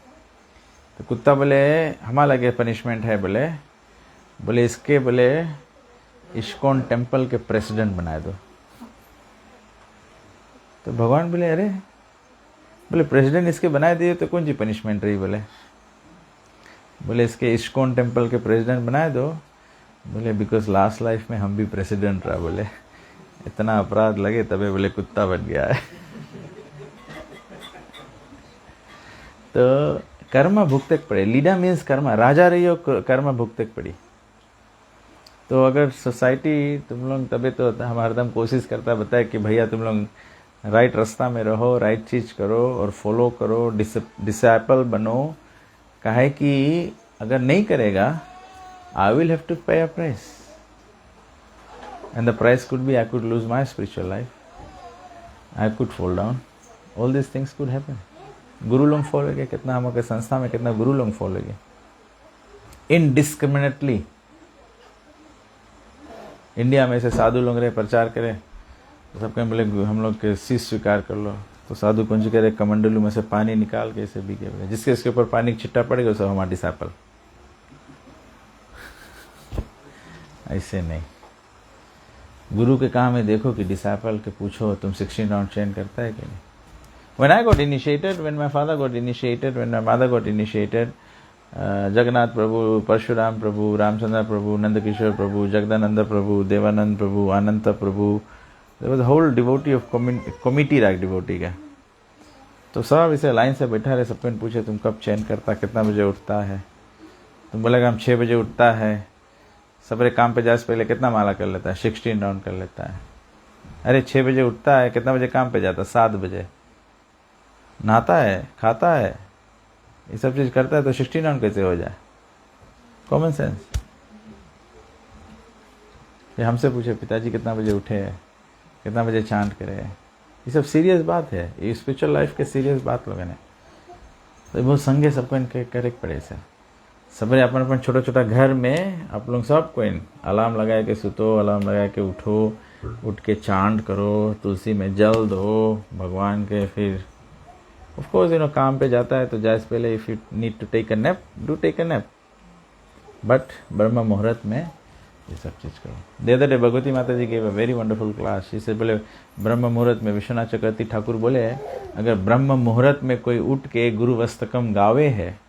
तो कुत्ता बोले हमारा लगे पनिशमेंट है, बोले इसके इस्कॉन टेंपल के प्रेसिडेंट बना दो। तो भगवान बोले अरे, बोले प्रेसिडेंट इसके बनाए दिए तो कौन सी पनिशमेंट रही। बोले इसके इस्कॉन टेंपल के प्रेसिडेंट बनाए दो। बोले बिकॉज लास्ट लाइफ में हम भी प्रेसिडेंट रहा। बोले इतना अपराध लगे तबे बोले कुत्ता बन गया है। तो कर्म भुगते पड़े। लीडर मीन्स कर्म, राजा रही हो कर्म भुगते पड़ी। तो अगर सोसाइटी तुम लोग तबे तो हम हरदम कोशिश करता बताए कि भैया तुम लोग राइट रास्ता में रहो, राइट चीज करो और फॉलो करो, डिसाइपल बनो। काहे कि अगर नहीं करेगा I will have to pay a price, and the price could be I could lose my spiritual life, I could fall down, all this things could happen. गुरु लोग फॉलो किया, कितना हमारे संस्था में कितना गुरु लोग फॉलो किया इनडिस्क्रिमिनेटली। इंडिया में से साधु लोग रहे, प्रचार करें, तो सब कहें बोले हम लोग के शीश स्वीकार कर लो। तो साधु कुंज करे कमंडलू में से पानी निकाल के ऐसे भी के जिसके इसके ऊपर पानी छिट्टा पड़ेगा सब हमारा डिसाइपल। ऐसे नहीं, गुरु के काम में देखो कि डिसाइपल के पूछो तुम 16 राउंड चेन करता है कि नहीं। When I got initiated, when my father got initiated, when my mother got initiated, Jagannath Prabhu, Parshuram Prabhu, Ramchandra Prabhu, Nandkishore Prabhu, Jagdanand Prabhu, Devanand Prabhu, Anant Prabhu, there was a whole devotee of committee रहा devotee का। तो सब इसे line से बैठा रहे, सबको पूछे तुम कब चैन करता, कितना बजे उठता है। तुम बोलेगा हम 6 बजे उठता है, सबरे काम पे जाए से पहले कितना माला कर लेता है, 16 राउंड कर लेता है। अरे 6 बजे उठता है, कितना बजे काम पे जाता है, 7 बजे। नहाता है, खाता है, ये सब चीज करता है, तो 16 राउंड कैसे हो जाए। Common sense. ये हमसे पूछे पिताजी कितना बजे उठे है, कितना बजे चांट करे, ये सब सीरियस बात है, ये स्पिरिचुअल लाइफ के सीरियस बात लोगों ने। तो बहुत संगे सबको इनके करेक्ट पड़े से सबरे अपन अपन छोटा छोटा घर में आप लोग सबको अलार्म लगा के सुतो, अलार्म लगा के उठो, उठ के चांट करो, तुलसी में जल दो भगवान के। फिर ऑफ कोर्स काम पे जाता है तो जाए से पहले if you need to take a nap, do take a nap, but ब्रह्म मुहूर्त में ये सब चीज करो। The other day Bhagavati Mata ji gave a very wonderful class. इसे बोले ब्रह्म मुहूर्त में विश्वनाथ चक्रवर्ती ठाकुर बोले अगर ब्रह्म मुहूर्त में कोई उठ के गुरु वस्तकम गावे है,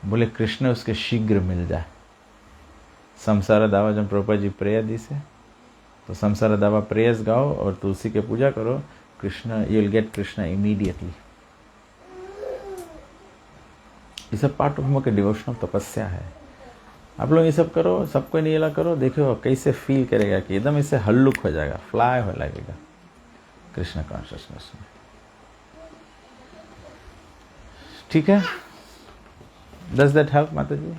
बोले कृष्ण उसके शीघ्र मिल जाए। संसार दावा जब प्रभुपाद जी प्रेयर दी से, तो संसार दावा प्रेयर्स गाओ और तुलसी के पूजा करो, Krishna you will get Krishna immediately. ये सब पार्ट ऑफ हम के डिवोशनल तपस्या है। आप लोग ये सब करो, सबको नीला करो, देखो कैसे फील करेगा कि एकदम इससे हल्लुक हो जाएगा, फ्लाई हो लगेगा कृष्ण कॉन्शियसनेस में। ठीक है, डज दैट हेल्प माता जी?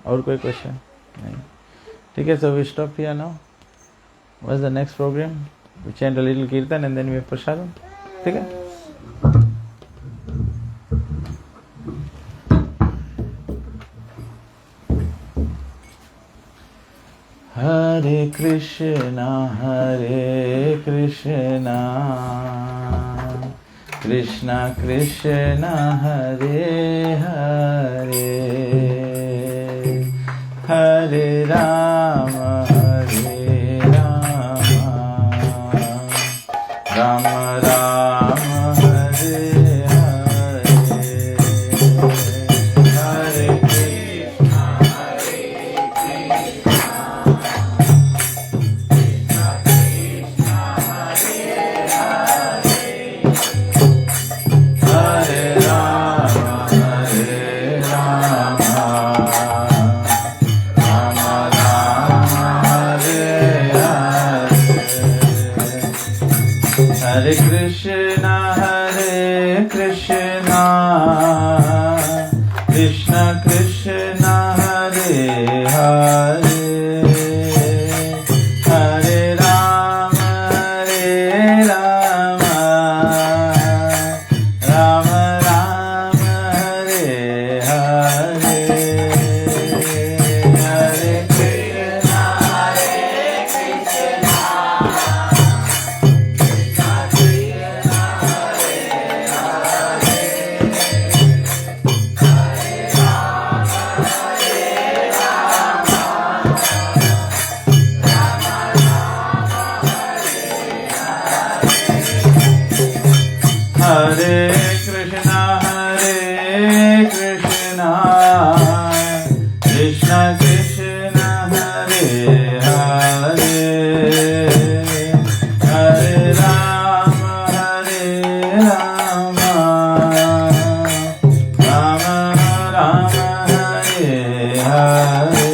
और कोई क्वेश्चन नहीं? ठीक है, so we stop here now. What is the next programme? We chant a little kirtan and then we have prasadam. ठीक है, हरे Krishna Krishna Krishna Hare Hare Hare Rama Hare Rama Rama Rama Hare Hare Hare Krishna Hare Hare Krishna Hare Krishna Krishna Krishna Hare Hare Hare Rama Rama Rama Hare Hare Hare Krishna Hare Krishna Krishna Krishna Hare Hare Hare Rama Rama Rama Hare Hare Hare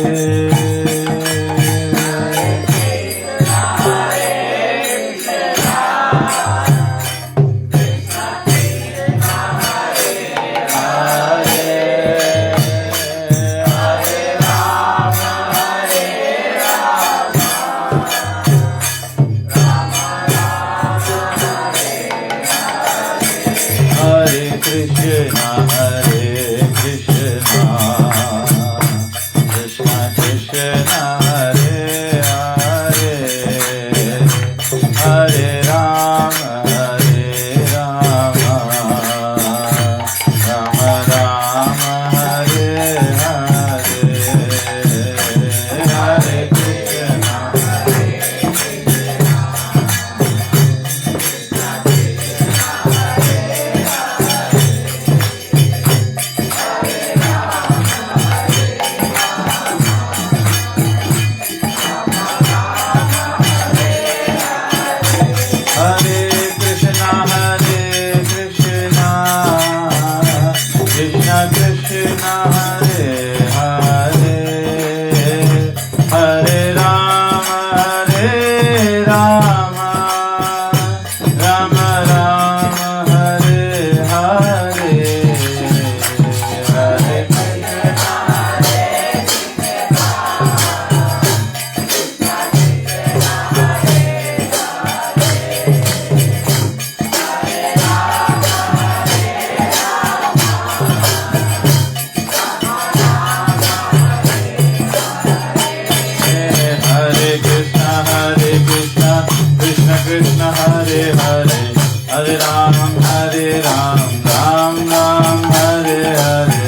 Krishna Krishna Krishna Hare Hare Hare Rama Rama Rama Hare Hare Hare Krishna Hare Krishna Krishna Krishna Hare Hare Hare Rama Rama Rama Hare Hare Hare Hare Krishna Krishna Krishna Hare Hare Hare Ram Ram Hare Hare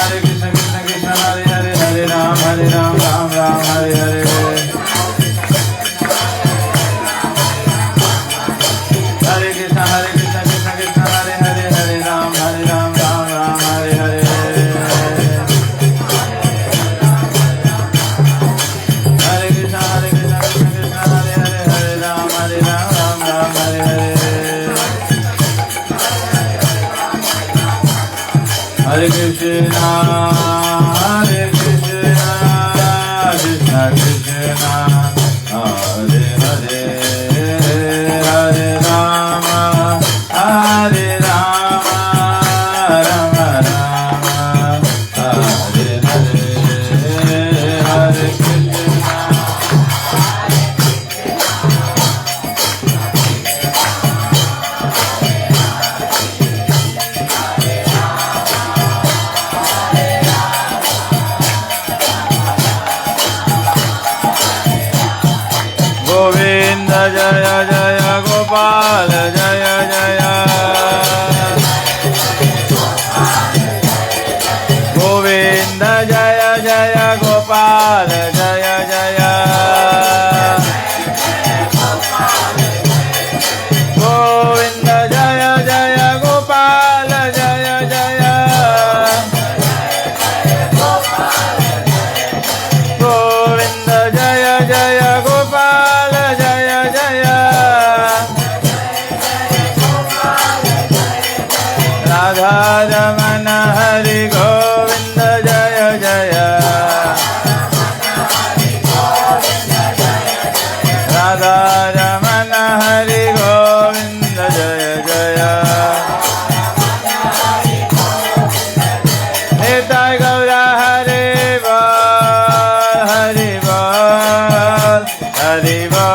Hare Krishna Krishna Krishna Hare Hare Hare Ram Ram Hare Hare Hare Krishna Krishna Hare Hare Hare Ram Ram Hare Hare Hare Krishna Krishna Hare Hare Hare Ram Ram Hare Hare Hare Krishna Krishna Hare Hare Hare Ram Ram Hare Hare Hare Krishna Krishna Krishna Hare Hare Hare Rama जय जय गोविंद जय जय गोपाल जय जय गोविंद जय जय गोपाल जय जय गोविंद जय जय गोपाल जय जय राधा रमण हरि गोविंद जय जय राधा रमण हरि गोविंद जय जय निताय गौरा हरि बोल हरि बोल हरि बोल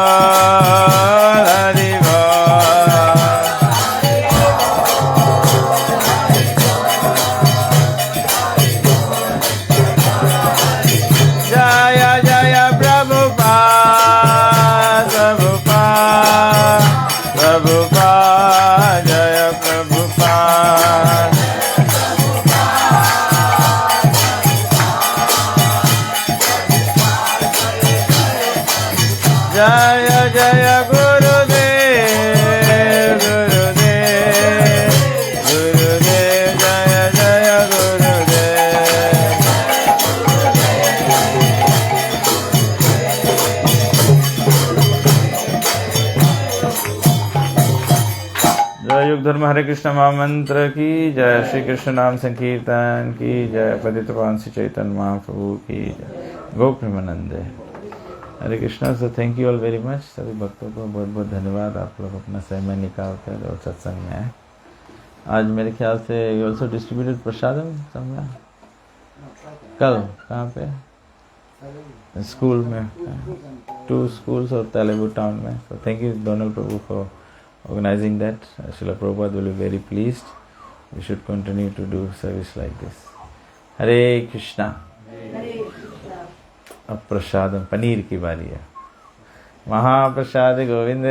हरि बोल जय जय प्रभुपाद प्रभुपाद प्रभुपाद जय प्रभुपाद जय जय गुरुदेव गुरुदेव गुरुदेव जय जय गुरुदेव जय युग धर्म हरे कृष्ण महामंत्र की जय श्री कृष्ण नाम संकीर्तन की जय पतित पावन श्री चैतन्य महाप्रभु की जय गो प्रेमानंद Hare Krishna. So thank you all very much. सभी भक्तों को बहुत बहुत धन्यवाद, आप लोग अपना समय निकाल कर और सत्संग में आए। आज मेरे ख्याल से यू ऑल्सो डिस्ट्रीब्यूटेड प्रसादम समझा कल कहाँ पे स्कूल में 2 schools और तेलुगु टाउन में। So thank you Donal Prabhu for organizing that. Srila Prabhupada will be very pleased. We should continue to do service like this. Hare Krishna. अब प्रसाद पनीर की बारी है। महाप्रसाद गोविंद